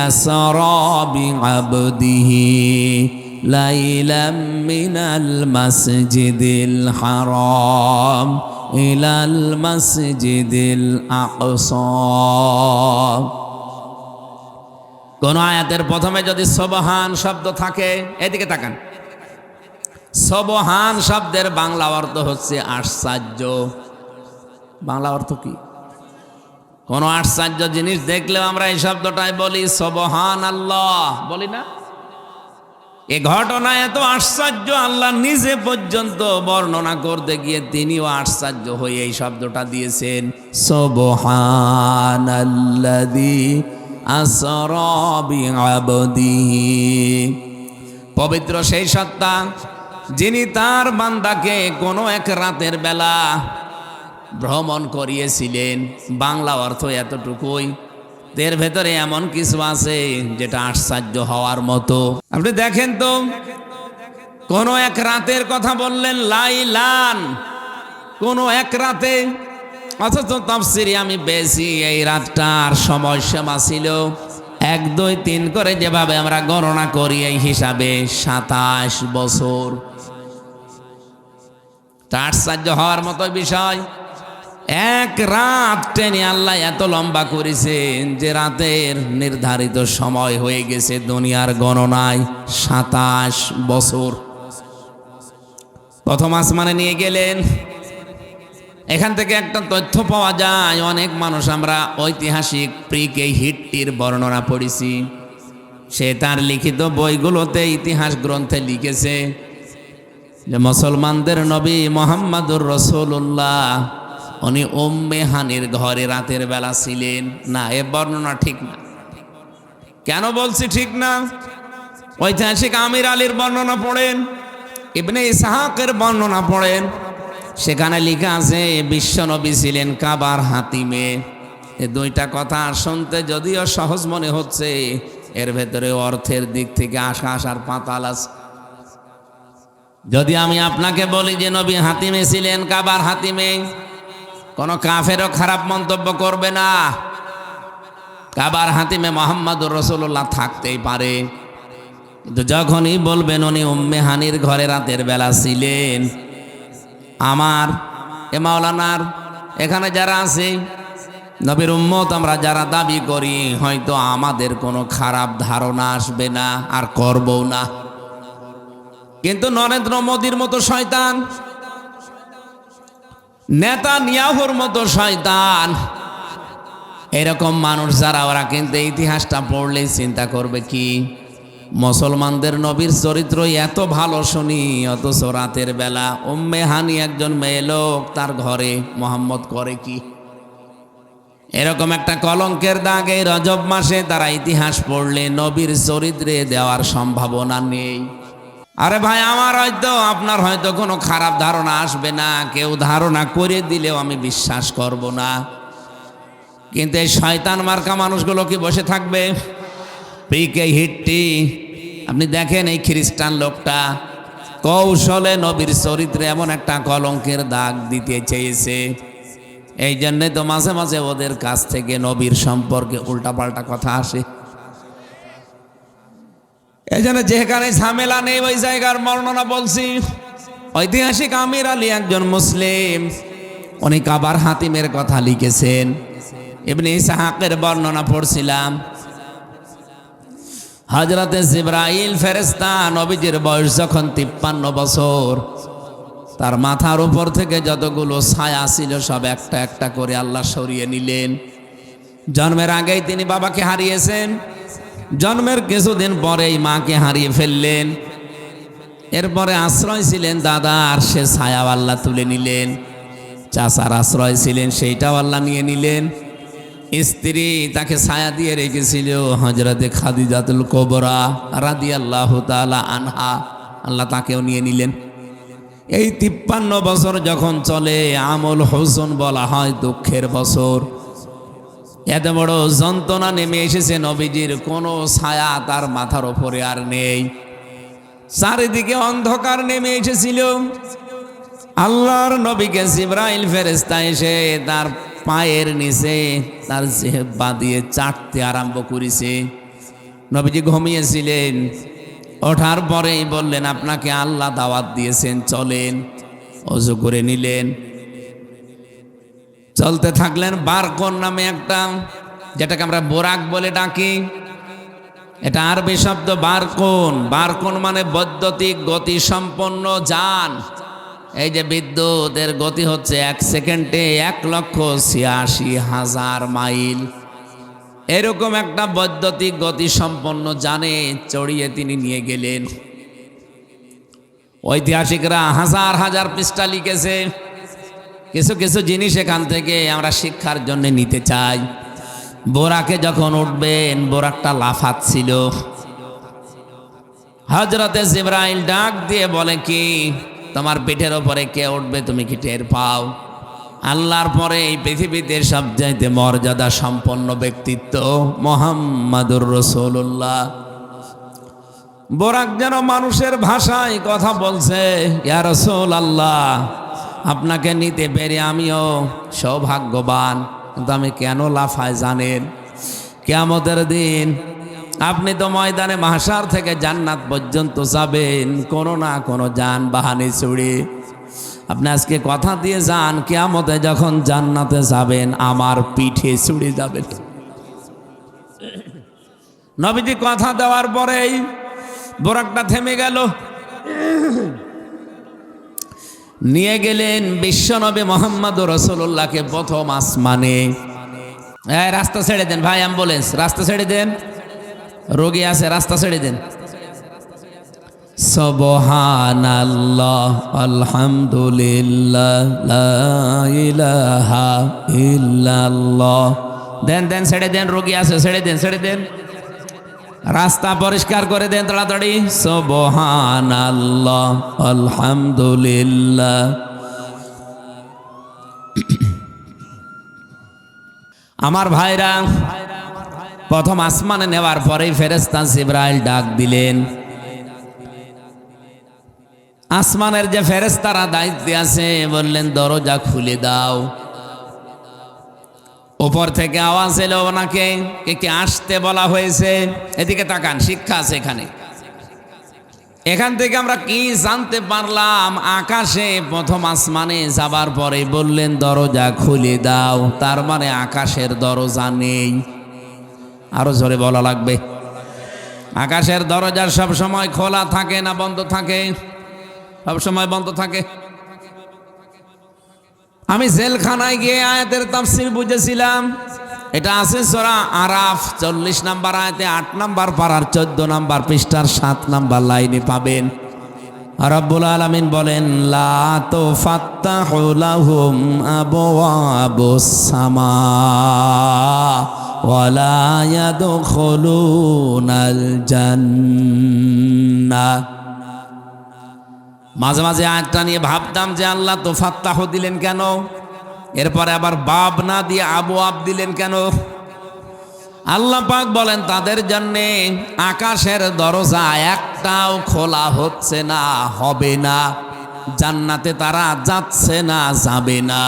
আসরা বিআবদিহি লাইলাম মিনাল মাসজিদিল হারাম ইলাল মাসজিদিল আকসা। কোন আয়াতের প্রথমে যদি সুবহান শব্দ থাকে, এদিকে তাকান, সুবহান শব্দের বাংলা অর্থ হচ্ছে আশ্চর্য। বাংলা অর্থ কি? কোন আশ্চর্য জিনিস দেখলেও আমরা এই শব্দটাই বলি সুবহান আল্লাহ, বলি না? এই ঘটনা এত আশ্চর্য, আল্লাহ নিজে পর্যন্ত বর্ণনা করতে গিয়ে তিনিও আশ্চর্য হয়ে এই শব্দটা দিয়েছেন, সুবহানাল্লাযী আসরা বিআবদিহি। পবিত্র সেই সত্তা যিনি তার বান্দাকে কোনো এক রাতের বেলা ভ্রমণ করিয়েছিলেন। বাংলা অর্থ এতটুকুই। এর ভেতরে এমন কিছু আছে যেটা আশ্চর্য হওয়ার মতো। আপনি দেখেন তো, কোন এক রাতের কথা বললেন, লাইলান, কোন এক রাতে, অথচ তাফসিরে আমি পেয়েছি এই রাতটার সময়সীমা ছিল 1, 2, 3 করে যেভাবে আমরা গণনা করি এই হিসাবে 27 বছর। আশ্চর্য হওয়ার মতো বিষয়, এক রাত টেনে আল্লাহ এত লম্বা করেছেন যে রাতের নির্ধারিত সময় হয়ে গেছে দুনিয়ার গণনায় 27 বছর। প্রথম আসমানে নিয়ে গেলেন। এখান থেকে একটা তথ্য পাওয়া যায়, অনেক মানুষ আমরা ঐতিহাসিক প্রিকে হিট্টির বর্ণনা পড়েছি। সে তার লিখিত বইগুলোতে, ইতিহাস গ্রন্থে লিখেছে যে মুসলমানদের নবী মুহাম্মদুর রাসূলুল্লাহ উনি উম্মে হানির ঘরে রাতের বেলা ছিলেন। না, এ বর্ণনা ঠিক না। কেন বলছি ঠিক না? ঐতিহাসিক আমির আলীর বর্ণনা পড়েন, ইবনে ইসহাকের বর্ণনা পড়েন, সেখানে লেখা আছে বিশ্ব নবী ছিলেন কাবার হাতিমে। এই দুইটা কথা শুনতে যদিও সহজ মনে হচ্ছে, এর ভেতরে অর্থের দিক থেকে আকাশ আর পাতাল আছে। যদি আমি আপনাকে বলি যে নবী হাতিমে ছিলেন, কাবার হাতিমে, কোন কাফেরও খারাপ মন্তব্য করবে না। কাবার হাতিমে মুহাম্মদুর রাসূলুল্লাহ থাকতেই পারে, কিন্তু যখনই বলবেন উনি উম্মে হানির ঘরে রাতের বেলা ছিলেন, আমার এ মাওলানার এখানে যারা আছে নবীর উম্মত আমরা যারা দাবি করি, হয়তো আমাদের কোনো খারাপ ধারণা আসবে না, আর করবও না। কিন্তু নরেন্দ্র মোদীর মতো শয়তান, নেতানিয়াহুর মতো শয়তান, এরকম মানুষ যারা, ওরা কিন্তু ইতিহাসটা পড়লে চিন্তা করবে কি, মুসলমানদের নবীর চরিত্র এত ভালো শুনি, অথচ রাতের বেলা উম্মে হানি একজন মেয়ে লোক, তার ঘরে মোহাম্মদ করে কি? এরকম একটা কলঙ্কের দাগ এই রজব মাসে তারা ইতিহাস পড়লে নবীর চরিত্রে দেওয়ার সম্ভাবনা নেই। আরে ভাই, আমার হয়তো আপনার হয়তো কোনো খারাপ ধারণা আসবে না, কেউ ধারণা করে দিলেও আমি বিশ্বাস করব না, কিন্তু এই শয়তান মার্কা মানুষগুলো কি বসে থাকবে? পিকে হিট্টি, আপনি দেখেন এই খ্রিস্টান লোকটা কৌশলে নবীর চরিত্রে এমন একটা কলঙ্কের দাগ দিতে চেয়েছে। এই জন্যে তো মাঝে মাঝে ওদের কাছ থেকে নবীর সম্পর্কে উল্টাপাল্টা কথা আসে। এই জন্য যেখানে ঝামেলা নেই ওই জায়গার বর্ণনা বলছি। ঐতিহাসিক আমির আলী একজন মুসলিম, উনি কাবার হাতিমের কথা লিখেছেন। ইবনে ইসহাকের বর্ণনা পড়ছিলাম, হযরতে জিবরাইল ফেরেশতা নবীজির বয়স যখন 53 বছর, তার মাথার উপর থেকে যতগুলো ছায়া ছিল সব একটা একটা করে আল্লাহ সরিয়ে নিলেন। জন্মের আগেই তিনি বাবাকে হারিয়েছেন, জন্মের কিছুদিন পরেই মাকে হারিয়ে ফেললেন। এরপরে আশ্রয় ছিলেন দাদার, সে ছায়াও আল্লাহ তুলে নিলেন। চাচার আশ্রয় ছিলেন, সেইটাও আল্লাহ নিয়ে নিলেন। স্ত্রী তাকে ছায়া দিয়ে রেখেছিল হযরতে খাদিজাতুল কুবরা রাদিয়াল্লাহু তাআলা আনহা, আল্লাহ তাকেও নিয়ে নিলেন। এই 53 বছর যখন চলে, আমল হুজন বলা হয় দুঃখের বছর। এত বড় যন্ত্রণা নেমে এসেছে, নবীজির কোনো ছায়া তার মাথার উপরে আর নেই, চারিদিকে অন্ধকার নেমে এসেছিল। আল্লাহর নবীকে জিবরাইল ফেরেশতা এসে তার পায়ের নিচে তার জিহ্বা দিয়ে চাটতে আরম্ভ করেছে। নবীজি ঘুমিয়েছিলেন, ওঠার পরেই বললেন আপনাকে আল্লাহ দাওয়াত দিয়েছেন, চলেন। ওযু করে নিলেন, চলতে থাকলেন। বারকন নামে একটা, যেটাকে আমরা বোরাক বলে ডাকি, এটা আরবি শব্দ বারকন। বারকন মানে বৈদ্যুতিক গতি সম্পন্ন যান। এই যে বিদ্যুতের গতি হচ্ছে 1 সেকেন্ডে 1,86,000 মাইল, এরকম একটা বৈদ্যুতিক গতি সম্পন্ন যানে চড়িয়ে তিনি নিয়ে গেলেন। ঐতিহাসিকরা হাজার হাজার পৃষ্ঠা লিখেছে। কিছু কিছু জিনিস এখান থেকে আমরা শিক্ষার জন্য নিতে চাই। বোরাকে যখন উঠবেন, বোরাকটা লাফাচ্ছিল। হযরতে জিবরাইল ডাক দিয়ে বলে কি, তোমার পিঠের ওপরে কে উঠবে তুমি কি টের পাও? আল্লাহর পরে এই পৃথিবীতে সবচাইতে মর্যাদা সম্পন্ন ব্যক্তিত্ব মুহাম্মাদুর রাসূলুল্লাহ। বোরাক যেন মানুষের ভাষায় কথা বলছে, ইয়া রাসূলুল্লাহ, আপনাকে নিতে পেরে আমিও সৌভাগ্যবান, কিন্তু আমি কেন লাফাই জানেন? কিয়ামতের দিন আপনি তো ময়দানে মাহশার থেকে জান্নাত পর্যন্ত যাবেন কোনো না কোনো যানবাহনে চড়ে। আপনি আজকে কথা দিয়ে যান, কিয়ামতে যখন জান্নাতে যাবেন আমার পিঠে চড়ে যাবেন। নবীজি কথা দেওয়ার পরেই বোরাকটা থেমে গেল। নিয়ে গেলেন বিশ্বনবী মোহাম্মদ রাসূলুল্লাহকে প্রথম আসমানে। রাস্তা ছেড়ে দেন ভাই, অ্যাম্বুলেন্স রাস্তা ছেড়ে দেন, রোগী আছে রাস্তা ছেড়ে দেন। সুবহানাল্লাহ আলহামদুলিল্লাহ লা ইলাহা ইল্লাল্লাহ। দেন দেন ছেড়ে দেন, রোগী আছে ছেড়ে দেন, ছেড়ে দেন, রাস্তা পরিষ্কার করে দেন তাড়াতাড়ি। সুবহানাল্লাহ আলহামদুলিল্লাহ। আমার ভাইরা, প্রথম আসমানে নেওয়ার পরেই ফেরেশতা জিবরাইল ডাক দিলেন। আসমানের যে ফেরেশতারা দায়িত্বে আছে বললেন দরজা খুলে দাও। উপর থেকে আওয়াজ এলো ওনাকে কে আসতে বলা হয়েছে। এদিকে তাকান, শিক্ষা আছে এখানে। এখান থেকে আমরা কি জানতে পারলাম? আকাশে প্রথম আসমানে যাবার পরে বললেন দরজা খুলে দাও, তার মানে আকাশের দরজা নেই। আরো জোরে বলা লাগবে। আকাশের দরজা সব সময় খোলা থাকে না বন্ধ থাকে? সব সময় বন্ধ থাকে। আমি জেলখানায় গিয়ে আয়াতের তাফসীর বুঝেছিলাম। এটা আছে সূরা আরাফ 40 নম্বর আয়াতে 8 নম্বর পারার 14 নম্বর পৃষ্ঠার 7 নম্বর লাইনে পাবেন। রব্বুল আলামিন বলেন লা তুফাত্তাহু লাহুম আবওয়াবুস সামা ওয়ালা ইয়াদখুলুনাল জান্নাহ। মাঝে মাঝে আয়াতটা নিয়ে ভাবতাম যে আল্লাহ তো ফাত্তাহ দিলেন কেন, এরপরে আবার বাব না দিয়ে আবওয়াব দিলেন কেন? আল্লাহ পাক বলেন তাদের জন্য আকাশের দরজা একটাও খোলা হচ্ছে না, হবে না। জান্নাতে তারা যাচ্ছে না, যাবে না।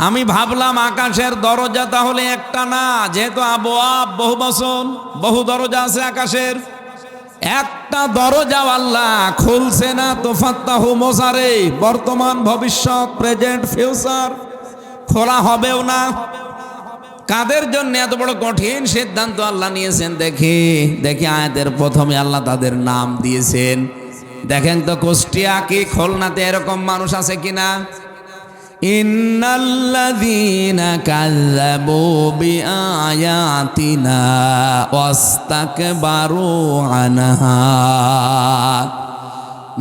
আমি ভাবলাম আকাশের দরজা তাহলে একটা না, যেহেতু আবওয়াব বহু বচন, বহু দরজা আছে আকাশের। একটা দরজাও আল্লাহ খুলছে না। তো ফাত্তাহু মোজারে, বর্তমান ভবিষ্যৎ প্রেজেন্ট ফিউচার, খোলা হবেও না। কাদের জন্য এত বড় কঠিন সিদ্ধান্ত আল্লাহ নিয়েছেন? দেখি দেখি আয়াতের প্রথমে আল্লাহ তাদের নাম দিয়েছেন। দেখেন তো কুষ্টিয়া কি খুলনাতে এরকম মানুষ আছে কিনা? ইন্নাল্লাযীনা কাযযাবু বিআয়াতিনা ওয়াস্তাকবারু আনহা।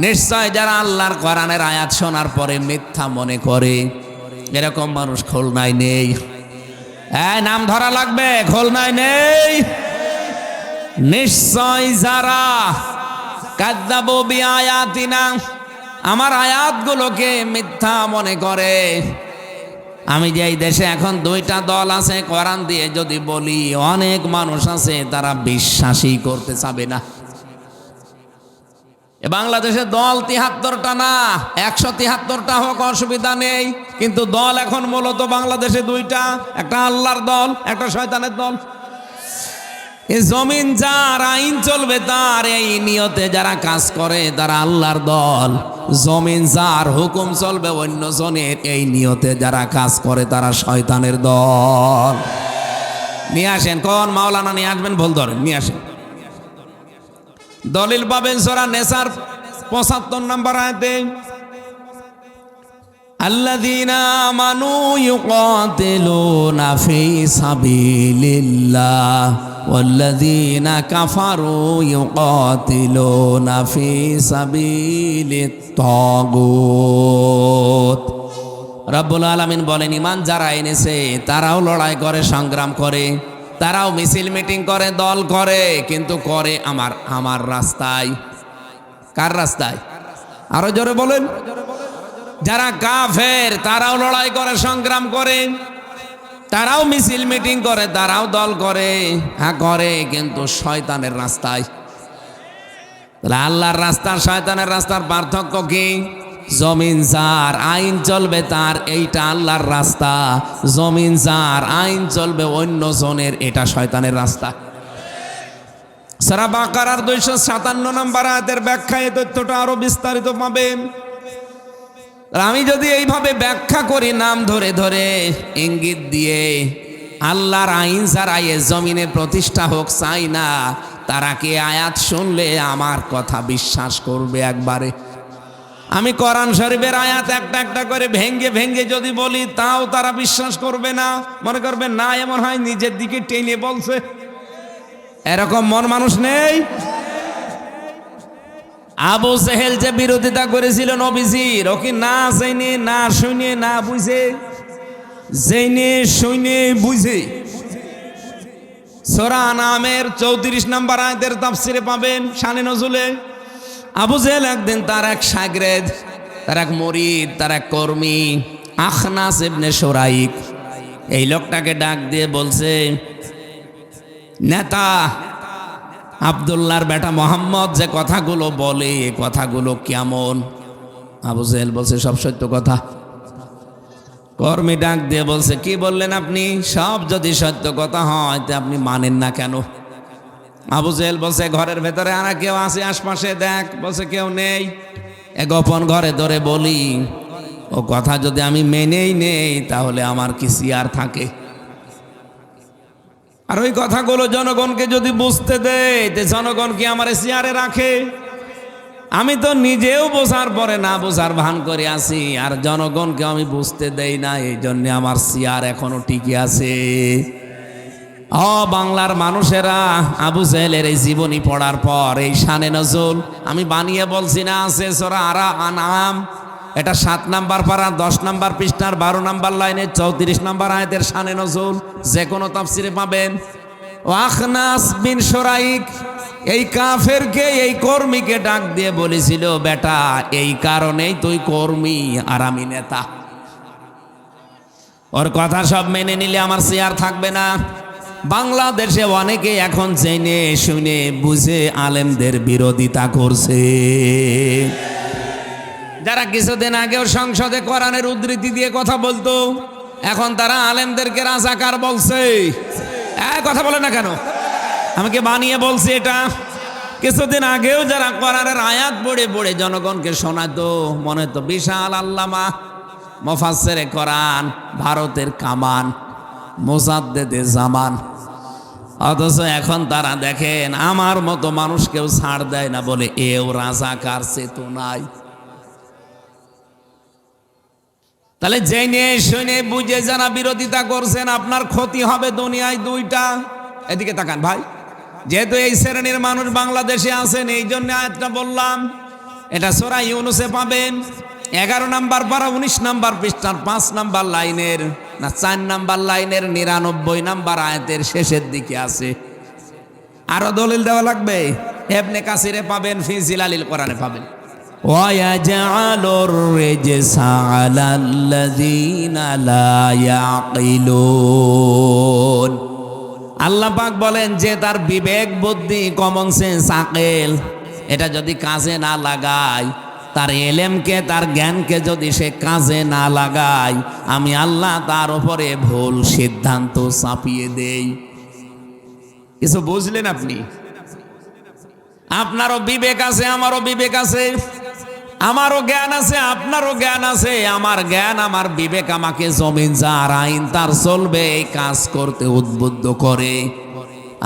নিশ্চয় যারা আল্লাহর কোরআনের আয়াত শোনার পরে মিথ্যা মনে করে, এরকম মানুষ খুলনায় নেই। নাম ধরা লাগবে, খুলনায় নেই। নিশ্চয় যারা কাযযাবু বিআয়াতিনা, আমার আয়াতগুলোকে মিথ্যা মনে করে। আমি যে এই দেশে এখন দুইটা দল আছে, কোরআন দিয়ে যদি বলি অনেক মানুষ আছে তারা বিশ্বাসই করতে চাবে না। বাংলাদেশে দল 73টা না 173টা হোক, অসুবিধা নেই, কিন্তু দল এখন মূলত বাংলাদেশে দুইটা, একটা আল্লাহর দল, একটা শয়তানের দল। এই জমিন যার, আইন চলবে তার, এই নিয়তে যারা কাজ করে তারা আল্লাহর দল। জমিন যার, হুকুম চলবে অন্য জনের, এই নিয়তে যারা কাজ করে তারা শয়তানের দল। নিয়ে আসেন, কোন মাওলানা নিয়ে আসবেন, ভুল ধরেন, নিয়ে আসেন। দলিল পাবেন সূরা নেসার 75 নম্বর আয়াতে। আল্লাযীনা আমানু ইউকাতিলুনা ফি সাবিলিল্লাহ ওয়াল্লাযীনা কাফারু ইউকাতিলুনা ফি সাবিলিত তাগুত। রব্বুল আলামিন বলেন ঈমান যারা এনেছে তারাও লড়াই করে, সংগ্রাম করে, তারাও মিছিল মিটিং করে, দল করে, কিন্তু করে আমার রাস্তায়। কার রাস্তায়? আরো জোরে বলেন। যারা কাফের তারাও লড়াই করে, সংগ্রাম করে, তারাও মিছিল মিটিং করে, তারাও দল করে, হ্যাঁ করে, কিন্তু শয়তানের রাস্তায়। তাহলে আল্লাহর রাস্তা শয়তানের রাস্তার পার্থক্য কি? জমিন যার, আইন চলবে তার, এইটা আল্লাহর রাস্তা। জমিন যার, আইন চলবে অন্য জনের, এটা শয়তানের রাস্তা। সূরা বাকারার 257 নম্বর আয়াতের ব্যাখ্যায় এই তথ্যটা আরো বিস্তারিত পাবেন। আর আমি যদি এইভাবে ব্যাখ্যা করি নাম ধরে ধরে ইঙ্গিত দিয়ে, আল্লাহর আইন ছাড়া এ জমিনে প্রতিষ্ঠা হোক চাই না, তারা কি আয়াত শুনলে আমার কথা বিশ্বাস করবে একবারে? আমি কোরআন শরীফের আয়াত একটা একটা করে ভেঙ্গে ভেঙ্গে যদি বলি তাও তারা বিশ্বাস করবে না, মনে করবে না এমন হয় নিজের দিকে টেনে বলছে। এরকম মন মানুষ নেই। আবু জেহেল যে বিরোধিতা করেছিল নবীজির, ও কি না জেনে না শুনে না বুঝে? জেনে শুনে বুঝে। সূরা আনামের 34 নম্বর আয়াতের তাফসিরে পাবেন শানে নজুলে। আবু জেহেল একদিন তার এক শাগরেদ, তার এক মুরিদ, তার এক কর্মী আখনাস ইবনে শুরাইক, এই লোকটাকে ডাক দিয়ে বলছে, নেতা আব্দুল্লাহর বেটা মোহাম্মদ যে কথাগুলো বলে এ কথাগুলো কেমন? আবু জেহেল বলছে সব সত্য কথা। কর্মী ডাক দিয়ে বলছে, কি বললেন আপনি? সব যদি সত্য কথা হয় তা আপনি মানেন না কেন? আবু জেহেল বলছে, ঘরের ভেতরে আর কেউ আছে আশপাশে? দেখ। বলছে কেউ নেই। এ গোপন ঘরে ধরে বলি, ও কথা যদি আমি মেনেই নেই তাহলে আমার কি সিয়ার থাকে? আর ওই কথাগুলো জনগণকে যদি বুঝতে দেয়, জনগণ কি আমার সিয়ারে রাখে? আমি তো নিজেও বোঝার পরে না বোঝার ভান করে আছি, আর জনগণকে আমি বুঝতে দেই না, এই জন্য আমার সিয়ার এখনো টিকে আছে। বাংলার মানুষেরা আবু জেহেলের এই জীবনী পড়ার পর এই শানে নজুল আমি বানিয়ে বলছি না, আছে সূরা আনাম, এটা 7 নাম্বার পারা 10 নাম্বার পৃষ্ঠার 12 নাম্বার লাইনে 34 নাম্বার আয়াতের শানে নজুল, যে কোনো তাফসিরে পাবেন। ও আখনাস বিন শুরাইক এই কাফেরকে, এই কর্মীকে ডাক দিয়ে বলেছিল, বেটা এই কারণেই তুই কর্মী আর আমি নেতা, ওর কথা সব মেনে নিলে আমার শেয়ার থাকবে না। বাংলাদেশে অনেকে এখন জেনে শুনে বুঝে আলেমদের বিরোধিতা করছে। যারা কিছুদিন আগেও সংসদে কোরআনের উদ্ধৃতি দিয়ে কথা বলতো, এখন তারা আলেমদেরকে রাজাকার বলছে। কথা বলে না কেন? আমাকে বানিয়ে বলছি এটা। কিছুদিন আগেও যারা কোরআনের আয়াত পড়ে পড়ে জনগণকে শোনাতো, মনে তো বিশাল আল্লামা মুফাসসিরে কোরআন, ভারতের কামান, মুজাদ্দেদে জামান, অথচ এখন তারা দেখেন আমার মতো মানুষকেও ছাড় দেয় না বলে এও রাজাকার চেতনায়। তাহলে জেনে শুনে বুঝে যারা বিরোধিতা করছেন, আপনার ক্ষতি হবে দুনিয়ায় দুইটা। এদিকে তাকান ভাই, যেহেতু এই শ্রেণীর মানুষ বাংলাদেশে আছেন এই জন্য আয়াতটা বললাম। এটা সূরা ইউনূসে পাবেন 11 নাম্বার পারা 19 নাম্বার পৃষ্ঠার 5 নাম্বার লাইনের না 4 নাম্বার লাইনের 99 নাম্বার আয়াতের শেষের দিকে আছে। আরো দলিল দেওয়া লাগবে? ইবনে কাসিরে পাবেন, ফি জিলালিল কোরআনে পাবেন। ওয়ায়াজআলুর রিজসা আলাল্লাযীনা লা ইয়াকিলুন। আল্লাহ পাক বলেন যে তার বিবেক বুদ্ধি কমন সেন্স আকল এটা যদি কাজে না লাগায়, তার এলেমকে তার জ্ঞানকে যদি সে কাজে না লাগায়, আমি আল্লাহ তার উপরে ভুল সিদ্ধান্ত চাপিয়ে দেই। কিছু বুঝলেন আপনি? আপনারও বিবেক আছে, আমারও বিবেক আছে, আমারও জ্ঞান আছে, আপনারও জ্ঞান আছে। আমার জ্ঞান আমার বিবেক আমাকে জমিন যার আইন তার চলবে এই কাজ করতে উদ্বুদ্ধ করে,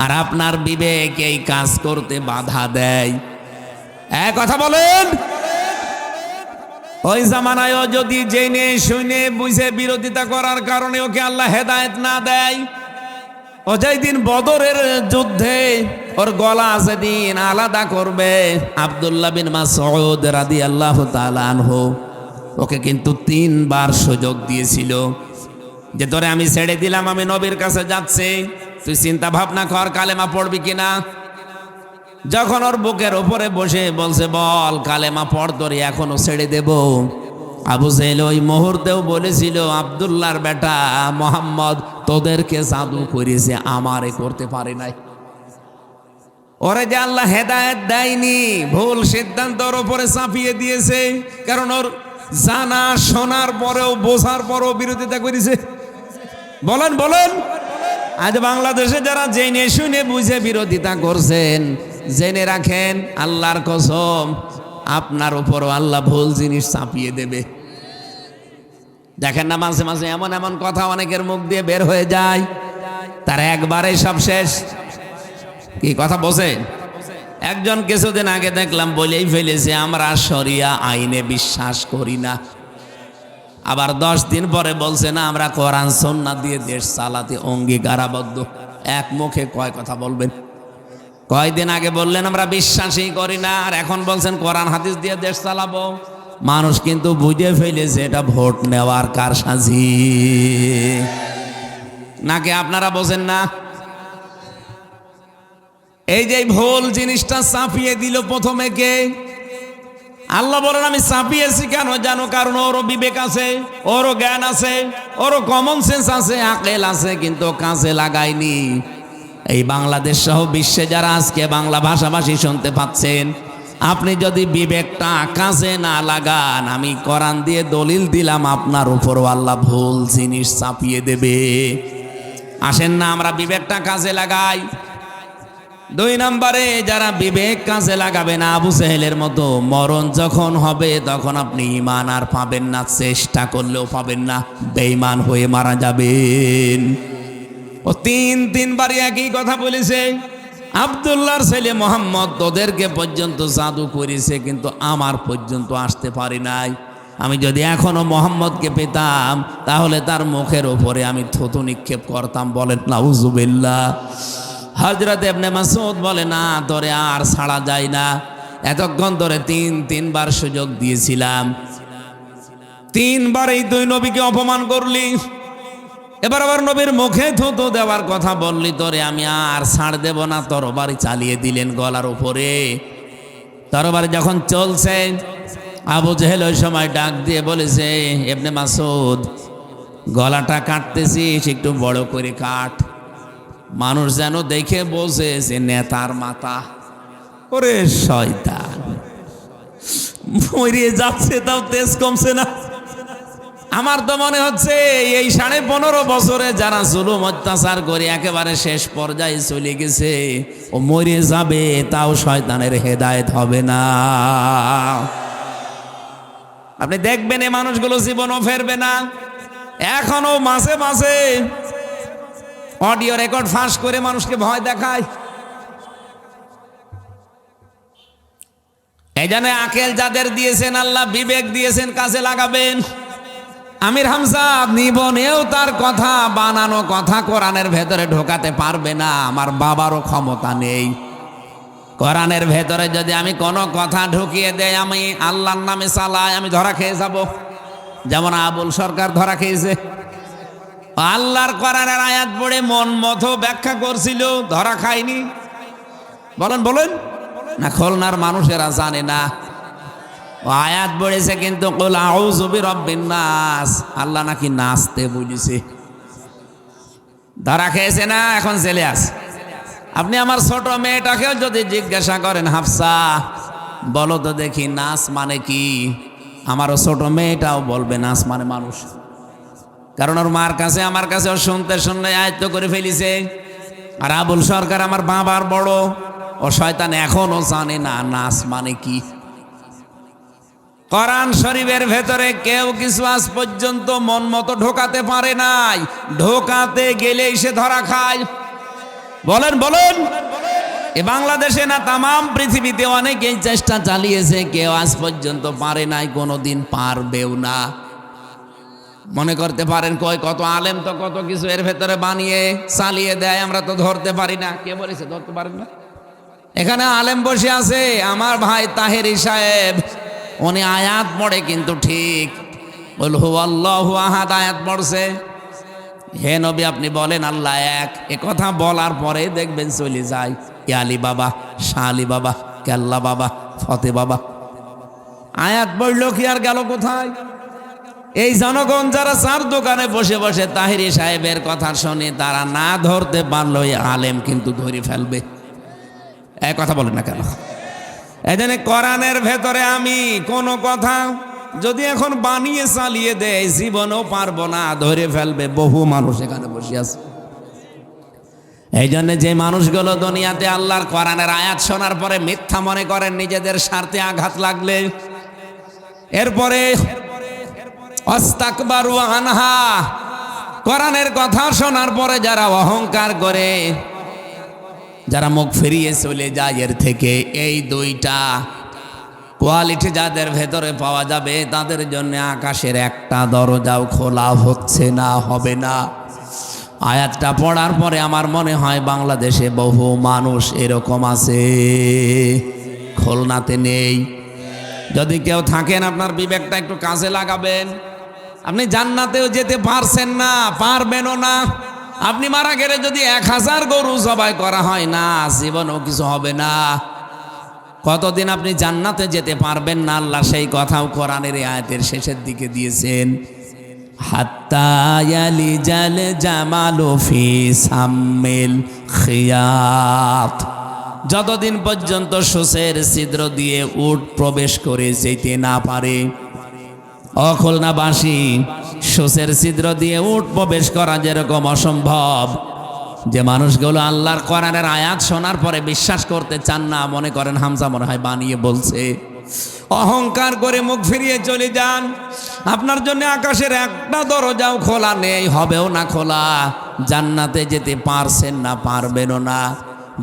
আর আপনার বিবেক এই কাজ করতে বাধা দেয়। এক কথা বলেন, ওই জামানায়ও যদি জেনে শুনে বুঝে বিরোধিতা করার কারণে ওকে আল্লাহ হেদায়েত না দেয়, ও যেদিন বদরের যুদ্ধে ওর গলা যেদিন আলাদা করবে, আব্দুল্লাহ বিন মাসউদ রাদিয়াল্লাহু তাআলা আনহু ওকে কিন্তু 3 বার সুযোগ দিয়েছিল যে তোরে আমি ছেড়ে দিলাম, আমি নবীর কাছে যাচ্ছি, তুই চিন্তা ভাবনা কর কালেমা পড়বি কিনা। যখন ওর বুকের উপরে বসে বলছে বল কালেমা পড়, তোরে এখনো ছেড়ে দেব, আবু জেহেল ওই মুহূর্তেও বলেছিল, আব্দুল্লাহর বেটা মোহাম্মদ তোদেরকে জাদু করেছে, আমারে করতে পারে নাই। ওরে যে আল্লাহ হেদায়েত দেয়নি, ভুল সিদ্ধান্ত ওর উপরে চাপিয়ে দিয়েছে, কারণ ওর জানা শোনার পরেও বোঝার পরেও বিরোধিতা করেছে। বলেন বলেন, আজ বাংলাদেশে যারা জেনে শুনে বুঝে বিরোধিতা করছেন, জেনে রাখেন আল্লাহর কসম আপনার উপরও আল্লাহ ভুল জিনিস চাপিয়ে দেবে। দেখেন না মাঝে মাঝে এমন এমন কথা অনেকের মুখ দিয়ে বের হয়ে যায়, তার একবারে সব শেষ। কি কথা বলছেন? একজন কিছুদিন আগে দেখলাম বলেই ফেলেছে আমরা শরিয়া আইনে বিশ্বাস করি না। আবার 10 দিন পরে বলছে না আমরা কোরআন সুন্নাহ দিয়ে দেশ চালাতে অঙ্গীকারাবদ্ধ। এক মুখে কয় কথা বলবেন? কয়দিন আগে বললেন আমরা বিশ্বাসই করি না, আর এখন বলছেন কোরআন হাদিস দিয়ে দেশ চালাবো। মানুষ কিন্তু বুঝে ফেলেছে এটা ভোট নেওয়ার কারসাজি। নাকি আপনারা বোঝেন না? এই যে ভুল জিনিসটা চাপিয়ে দিল প্রথমে কে? আল্লাহ বলেন আমি চাপিয়েছি কেন জানো? কারণ ওরও বিবেক আছে, ওরও জ্ঞান আছে, ওরও কমন সেন্স আছে, আকল আছে, কিন্তু কাজে লাগায়নি। এই বাংলাদেশ সহ বিশ্বে যারা আজকে বাংলা ভাষাভাষী শুনতে পাচ্ছেন, আপনি যদি বিবেকটা কাজে না লাগান, আমি কোরআন দিয়ে দলিল দিলাম আপনার উপরও আল্লাহ ভুল জিনিস চাপিয়ে দেবে। আসেন না আমরা বিবেকটা কাজে লাগাই। 2 নম্বরে যারা বিবেক কাজে লাগাবে না, আবু সেহেলের মতো মরণ যখন হবে তখন আপনি ঈমান আর পাবেন না, চেষ্টা করলেও পাবেন না, বেঈমান হয়ে মারা যাবেন। ও 3 একই কথা বলেছে। আব্দুল্লাহর ছেলে মোহাম্মদ তোদেরকে পর্যন্ত জাদু করেছে, কিন্তু আমার পর্যন্ত আসতে পারি নাই। আমি যদি এখনো মোহাম্মদকে পেতাম তাহলে তার মুখের ওপরে আমি থুতু নিক্ষেপ করতাম। বলেন নাউজুবিল্লাহ। হযরত ইবনে মাসউদ বলে না তোরে আর ছাড়া যায় না, এতক্ষণ ধরে 3বার সুযোগ দিয়েছিলাম, 3বার এই 2 নবীকে অপমান করলি, এবার আবার নবীর মুখে থুতু দেওয়ার কথা বললি, তোরে আমি আর ছাড় দেব না। তরবারি চালিয়ে দিলেন গলার উপরে। তরবারি যখন চলছে, আবু জেহেল ওই সময় ডাক দিয়ে বলেছে ইবনে মাসউদ গলাটা কাটতেছিস একটু বড় করে কাট, মানুষ যেন দেখে বোঝে যে নেতার মাথা। ওরে শয়তান, মরিয়ে যাচ্ছে তাও তেজ কমছে না। আমার তো মনে হচ্ছে এই 15.5 বছরে যারা জুলুম অত্যাচার করে একেবারে শেষ পর্যায়ে চলে গেছে, ও মরে যাবে তাও শয়তানের হেদায়েত হবে না। আপনি দেখবেন এই মানুষগুলো জীবনও ফেরবে না। এখনো মাঝে মাঝে অডিও রেকর্ড ফাঁস করে মানুষকে ভয় দেখায়। এই জন্য আকেল যাদের দিয়েছেন আল্লাহ, বিবেক দিয়েছেন, কাজে লাগাবেন। আমির হামজা জীবনেও তার কথা বানানো কথা কোরআনের ভেতরে ঢোকাতে পারবে না। আমার বাবারও ক্ষমতা নেই। কোরআনের ভেতরে যদি আমি কোনো কথা ঢুকিয়ে দেয়, আমি আল্লাহর নামে চালাই, আমি ধরা খেয়ে যাব। যেমন আবুল সরকার ধরা খেয়েছে। আল্লাহর কোরআনের আয়াত পড়ে মন মতো ব্যাখ্যা করছিল, ধরা খায়নি। বলেন বলেন না, খুলনার মানুষেরা জানে না আয়াত পড়েছে, কিন্তু কুল আউযু বিরাব্বিন নাস, আল্লাহ নাকি নাচতে বলেছে। ধরা খেয়েছে না, এখন জেলে আছে। আপনি আমার ছোট মেয়েটাকেও যদি জিজ্ঞাসা করেন, হাফসা বলো তো দেখি নাচ মানে কি, আমারও ছোট মেয়েটাও বলবে নাচ মানে মানুষ। কারণ ওর মার কাছে আমার কাছে ও শুনতে শুনতে আয়ত্ত করে ফেলিছে। আর আবুল সরকার আমার বাবার বড়, ও শয়তান এখনো জানে না নাচ মানে কি। কোরআন শরীফের ভেতরে কেউ কিছু আজ পর্যন্ত মন মতো ঢোকাতে পারে নাই, ঢোকাতে গেলেই সে ধরা খায়। বলেন বলেন, এ বাংলাদেশে না তামাম পৃথিবীতে অনেকেই চেষ্টা চালিয়েছে, কেউ আজ পর্যন্ত পারে নাই, কোনোদিন পারবেও না। মনে করতে পারেন কয় কত আলেম তো কত কিছু এর ভেতরে বানিয়ে চালিয়ে দেয়, আমরা তো ধরতে পারি না। কে বলেছে ধরতে পারেন না? এখানে আলেম বসে আছে আমার ভাই তাহেরি সাহেব, উনি আয়াত পড়ে কিন্তু ঠিক কুল হুয়াল্লাহু আহাদ আয়াত পড়ছে। হে নবী আপনি বলেন আল্লাহ এক, এ কথা বলার পরে দেখবেন চলে যায় কে আলী বাবা, শাহ আলী বাবা, কেল্লা বাবা, ফতে বাবা। আয়াত পড়লো কি আর গেল কোথায়? এই জনগণ যারা চার দোকানে বসে বসে তাহেরি সাহেবের কথা শুনে, তারা না ধরতে পারলো এই আলেম কিন্তু ধরে ফেলবে। এক কথা বলেন না কেন? এই জন্য কোরআনের ভেতরে আমি কোনো কথা যদি এখন বানিয়ে চালিয়ে দেয়, জীবনও পারবো না, ধরে ফেলবে। বহু মানুষ এখানে বসে আছে। এই জন্য যে মানুষগুলো দুনিয়াতে আল্লাহর কোরআনের আয়াত শোনার পরে মিথ্যা মনে করেন, নিজেদের স্বার্থে আঘাত লাগলে, এরপরে ওয়াস্তাকবারু আনহা, কোরআনের কথা শোনার পরে যারা অহংকার করে, যারা মুখ ফিরিয়ে চলে যায় এর থেকে, এই দুইটা কোয়ালিটি যাদের ভেতরে পাওয়া যাবে তাদের জন্য আকাশের একটা দরজাও খোলা হচ্ছে না, হবে না। আয়াতটা পড়ার পরে আমার মনে হয় বাংলাদেশে বহু মানুষ এরকম আছে, খুলনাতে নেই। যদি কেউ থাকেন আপনার বিবেকটা একটু কাজে লাগাবেন। আপনি জান্নাতেও যেতে পারছেন না, পারবেনও না। আপনি মারা গেলে যদি 1000 গরু জবাই করা হয় না, জীবনেও কিছু হবে না। কতদিন আপনি জান্নাতে যেতে পারবেন না, আল্লাহ সেই কথাও কোরআনের আয়াতের শেষের দিকে দিয়েছেন। হাত্তা ইয়ালিজাল জামালু ফি সাম্মিল খিয়াত, যতদিন পর্যন্ত সূচের ছিদ্র দিয়ে উট প্রবেশ করে যেতে না পারে। খুলনাবাসী, সূচের ছিদ্র দিয়ে উট প্রবেশ করা যেরকম অসম্ভব, যে মানুষগুলো আল্লাহর কোরআনের আয়াত শোনার পরে বিশ্বাস করতে চান না, মনে করেন হামজা মনে হয় বানিয়ে বলছে, অহংকার করে মুখ ফিরিয়ে চলে যান, আপনার জন্য আকাশের একটা দরজাও খোলা নেই, হবেও না খোলা। জান্নাতে যেতে পারছেন না, পারবেনও না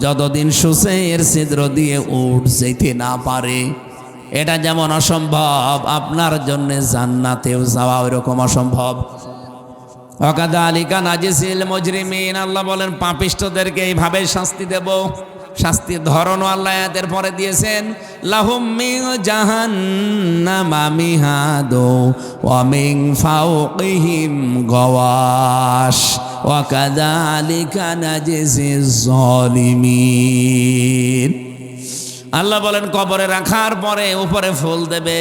যতদিন সূচের ছিদ্র দিয়ে উট যেতে না পারে। এটা যেমন অসম্ভব, আপনার জন্য জান্নাতেও যাওয়া ওইরকম অসম্ভব। ওয়াকাযালিকা নাজিসিল মুজরিমিন, আল্লাহ বলেন পাপিষ্ঠদেরকে এইভাবে শাস্তি দেব। শাস্তির ধরনও আল্লাহ আয়াতের পরে দিয়েছেন, লাহুম মিন জাহান্নামা মিহাদু ওয়া মিন ফাওকিহিম গাওয়াশ ওয়া কাযালিকা নাজিসিজ জালিমিন। আল্লাহ বলেন কবরে রাখার পরে উপরে ফুল দেবে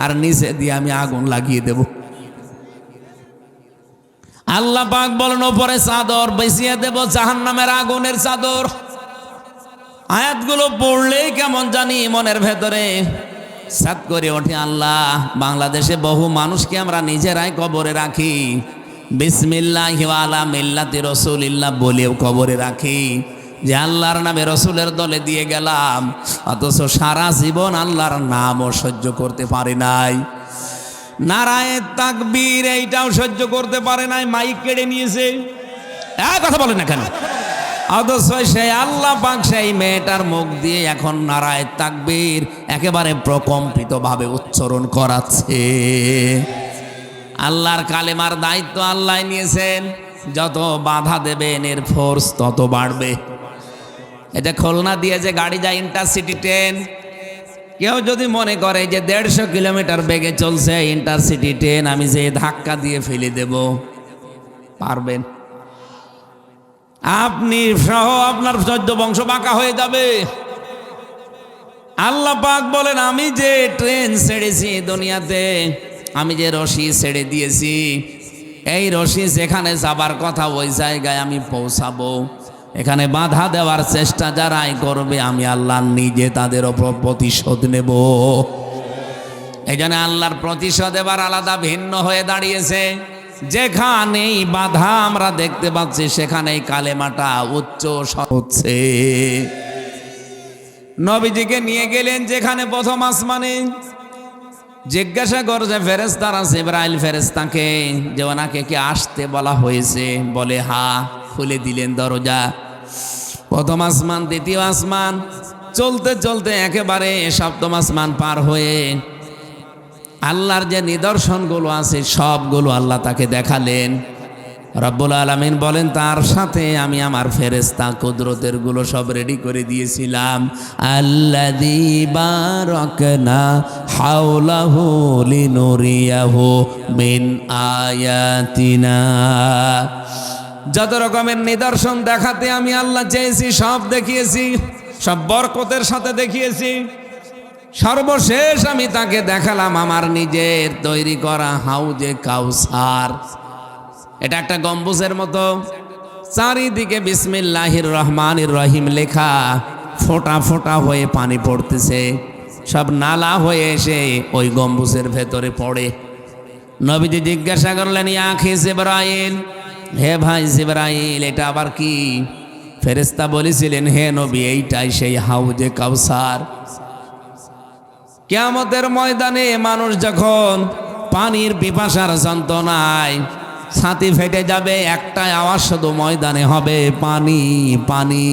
আর নিচে দিয়ে আমি আগুন লাগিয়ে দেব। আল্লাহ পাক বলেন উপরে চাদর বিছিয়ে দেব, জাহান্নামের আগুনের চাদর। আয়াতগুলো পড়লেই কেমন জানি মনের ভেতরে সাত করে ওঠে। আল্লাহ, বাংলাদেশে বহু মানুষকে আমরা নিজেরাই কবরে রাখি, বিসমিল্লাহি ওয়া আলা মিল্লাতি রাসূলিল্লাহ বলেও কবরে রাখি, যে আল্লাহর নামে রসুলের দলে দিয়ে গেলাম, অথচ সারা জীবন আল্লাহর নামও সহ্য করতে পারে নাই। নারায়ে তাকবীর এইটাও সহ্য করতে পারে নাই, মাইক কেড়ে নিয়েছে। কথা বলে না কেন? অথচ সেই আল্লাহ পাক সেই মেয়েটার মুখ দিয়ে এখন নারায়ে তাকবীর একেবারে প্রকম্পিতভাবে উচ্চারণ করাচ্ছে। আল্লাহর কালেমার দায়িত্ব আল্লাহ নিয়েছেন, যত বাধা দেবেন এর ফোর্স তত বাড়বে। এটা খুলনা দিয়ে যে গাড়ি যায় ইন্টারসিটি ট্রেন, কেউ যদি মনে করে যে 150 কিলোমিটার বেগে চলছে ইন্টারসিটি ট্রেন, আমি যে ধাক্কা দিয়ে ফেলে দেব, পারবেন? আপনি সহ আপনার 14 বংশ বাঁকা হয়ে যাবে। আল্লাহ পাক বলেন আমি যে ট্রেন ছেড়েছি দুনিয়াতে, আমি যে রশি ছেড়ে দিয়েছি, এই রশি যেখানে যাবার কথা ওই জায়গায় আমি পৌঁছাবো। এখানে বাধা দেওয়ার চেষ্টা যারাই করবে আমি আল্লাহ নিজে তাদের ওপর প্রতিশোধ নেব। এই জন্য আল্লাহর প্রতিশোধ এবার আলাদা ভিন্ন হয়ে দাঁড়িয়েছে। যেখানেই বাধা আমরা দেখতে পাচ্ছি সেখানেই কালেমাটা উচ্চ হচ্ছে। নবীজিকে নিয়ে গেলেন যেখানে প্রথম আসমানে, জিজ্ঞাসা করছে ফেরেশতারা জিবরাইল ফেরেশতাকে যে ওনাকে কি আসতে বলা হয়েছে? বলে হ্যাঁ। খুলে দিলেন দরজা। প্রথম আসমান, দ্বিতীয় আসমান, চলতে চলতে একেবারে সপ্তম আসমান পার হয়ে আল্লাহর যে নিদর্শনগুলো আছে সবগুলো আল্লাহ তাকে দেখালেন। রব্বুল আলামিন বলেন তার সাথে আমি আমার ফেরেশতা কুদরতের গুলো সব রেডি করে দিয়েছিলাম। আল্লাযী বারাকনা হাওলাহু লিনুরিয়াহু মিন আয়াতিনা, যত রকমের নিদর্শন দেখাতে আমি আল্লাহ চেয়েছি সব দেখিয়েছি, সব বরকতের সাথে দেখিয়েছি। সর্বশেষ আমি তাকে দেখালাম আমার নিজের তৈরি করা হাউজে কাউসার। এটা একটা গম্বুজের মতো, চারিদিকে বিসমিল্লাহির রহমানির রহিম লেখা, ফোঁটা ফোঁটা হয়ে পানি পড়তেছে, সব নালা হয়ে এসে ওই গম্বুজের ভেতরে পড়ে। নবীজি জিজ্ঞাসা করলেন ইয়া আখি জিবরাইল, হে ভাই জিবরাইল এটা আবার কি? ফেরেশতা বলেছিলেন হে নবী এইটাই সেই হাউজে কাউসার। কিয়ামতের ময়দানে মানুষ যখন পানির পিপাসার যন্ত্রণায় ছাতি ফেটে যাবে, একটাই আওয়াজ শুধু ময়দানে হবে, পানি পানি।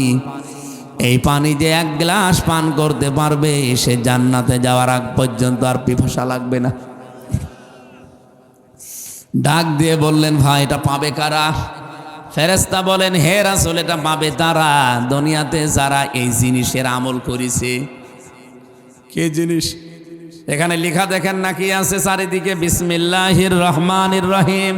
এই পানি যে এক গ্লাস পান করতে পারবে সে জান্নাতে যাওয়ার আগ পর্যন্ত আর পিপাসা লাগবে না। ডাক দিয়ে বললেন, ভাই এটা পাবে কারা? ফেরেশতা বলেন, হে রাসূল এটা পাবে তারা দুনিয়াতে যারা এই জিনিসের আমল করেছে। কি জিনিস? এখানে লেখা দেখেন না কি আছে চারিদিকে, বিসমিল্লাহির রহমানির রহিম।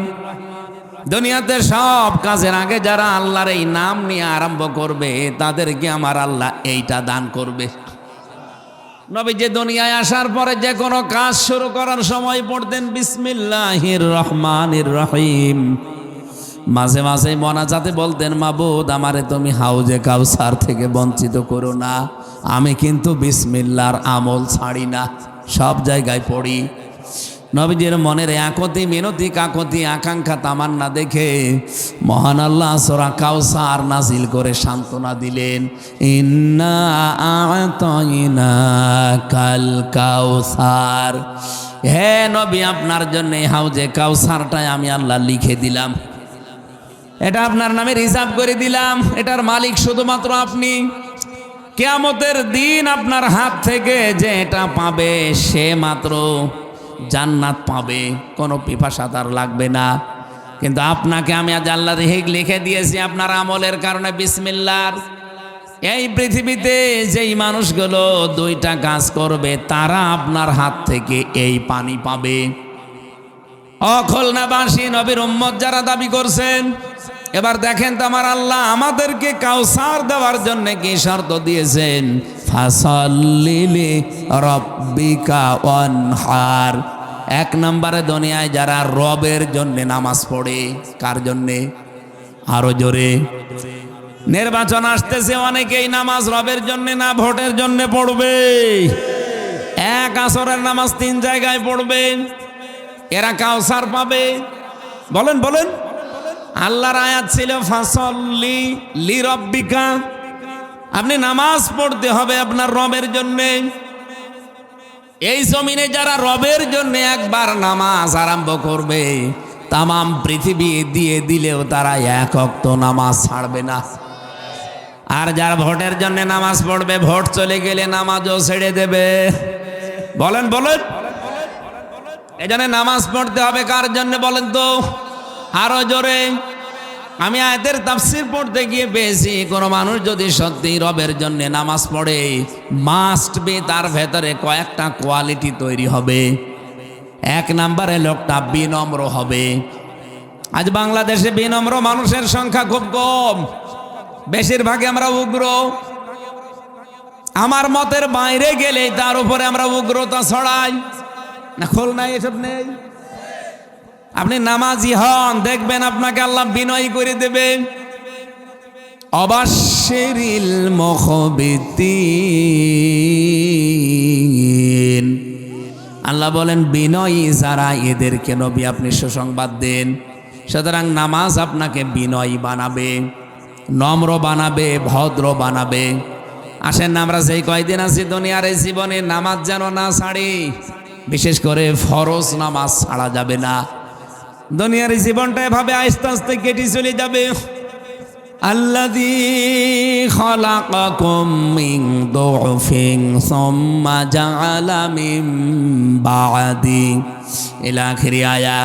দুনিয়াতে সব কাজের আগে যারা আল্লাহর এই নাম নিয়ে আরম্ভ করবে তাদেরকে আমার আল্লাহ এইটা দান করবে। নবী যে দুনিয়ায় আসার পরে যে কোনো কাজ শুরু করার সময় পড়তেন বিসমিল্লাহির রহমানির রহিম। মাঝে মাঝে মোনাজাতে বলতেন, মাবুদ আমারে তুমি হাউজে কাউসার থেকে বঞ্চিত করো না, আমি কিন্তু বিসমিল্লাহর আমল ছাড়ি না, সব জায়গায় পড়ি। নবীজির মনের একতি মিনতি কাকতি আকাঙ্ক্ষা তামান্না দেখে মহান আল্লাহ সূরা কাউসার নাজিল করে সান্ত্বনা দিলেন, ইন্না আ'তাইনাকাল কাউসার। হে নবী আপনার জন্য হাউজে কাউসারটাই আমি আল্লাহ লিখে দিলাম, এটা আপনার নামে রিজার্ভ করে দিলাম, এটার মালিক শুধুমাত্র আপনি। কিয়ামতের দিন আপনার হাত থেকে যে এটা পাবে সে মাত্র জান্নাত পাবে, কোনো পিপাসা তার লাগবে না। কিন্তু আপনাকে আমি আজ আল্লাহ লিখে দিয়েছি আপনার আমলের কারণে বিসমিল্লাহর। এই পৃথিবীতে যেই মানুষগুলো দুইটা কাজ করবে তারা আপনার হাত থেকে এই পানি পাবে। খুলনাবাসী নবীর উম্মত যারা দাবি করছেন, এবার দেখেন তো আমার আল্লাহ আমাদেরকে কাউসার দেওয়ার জন্য কি শর্ত দিয়েছেন, ফাসাল্লি লিরাব্বিকা ওয়ানহার। এক নম্বরে দুনিয়ায় যারা রবের জন্য নামাজ পড়ে, কার জন্যে? আরো জোরে। নির্বাচন আসতেছে, অনেকেই নামাজ রবের জন্য না ভোটের জন্য পড়বে। এক আসরের নামাজ 3 জায়গায় পড়বে, এরা কাউসার পাবে। বলেন বলেন। আল্লাহর আয়াত ছিল ফাসাল্লি লিরাব্বিকা, আপনি নামাজ পড়তে হবে আপনার রবের জন্য। এই জমিনে যারা রবের জন্য একবার নামাজ আরম্ভ করবে তামাম পৃথিবী দিয়ে দিলেও তারা এক ওয়াক্ত নামাজ ছাড়বে না। আর যারা ভোটের জন্য নামাজ পড়বে, ভোট চলে গেলে নামাজও ছেড়ে দেবে। বলেন বলেন। এজন্য নামাজ পড়তে হবে কার জন্য বলেন তো? আরো জোরে। আমি আয়াতের তাফসীর পড়তে গিয়ে পেয়েছি, কোনো মানুষ যদি সত্যি রবের জন্য নামাজ পড়ে মাস্ট বি তার ভেতরে কয়েকটা কোয়ালিটি তৈরি হবে। এক নম্বরে লোকটা বিনম্র হবে। আজ বাংলাদেশে বিনম্র মানুষের সংখ্যা খুব কম, বেশিরভাগই আমরা উগ্র। আমার মতের বাইরে গেলে তার উপরে আমরা উগ্রতা ছড়াই না। খুলনায় এসব নেই। আপনি নামাজি হন, দেখবেন আপনাকে আল্লাহ বিনয়ী করে দেবেন। অবাশশিরিল মুখবিতিন, আল্লাহ বলেন বিনয়ী যারা এদেরকে নবী আপনি সুসংবাদ দেন। সুতরাং নামাজ আপনাকে বিনয়ী বানাবে, নম্র বানাবে, ভদ্র বানাবে। আসেন না আমরা যেই কয়দিন আছি দুনিয়ার এই জীবনে নামাজ যেন না ছাড়ি, বিশেষ করে ফরজ নামাজ ছাড়া যাবে না। দুনিয়ার এই জীবনটা এভাবে আস্তে আস্তে কেটে চলে যাবে। আল্লাযী খালাকাকুম মিন দুফিন সুম্মা জাআলা মিন বাদি ইলা আখিরি আয়া।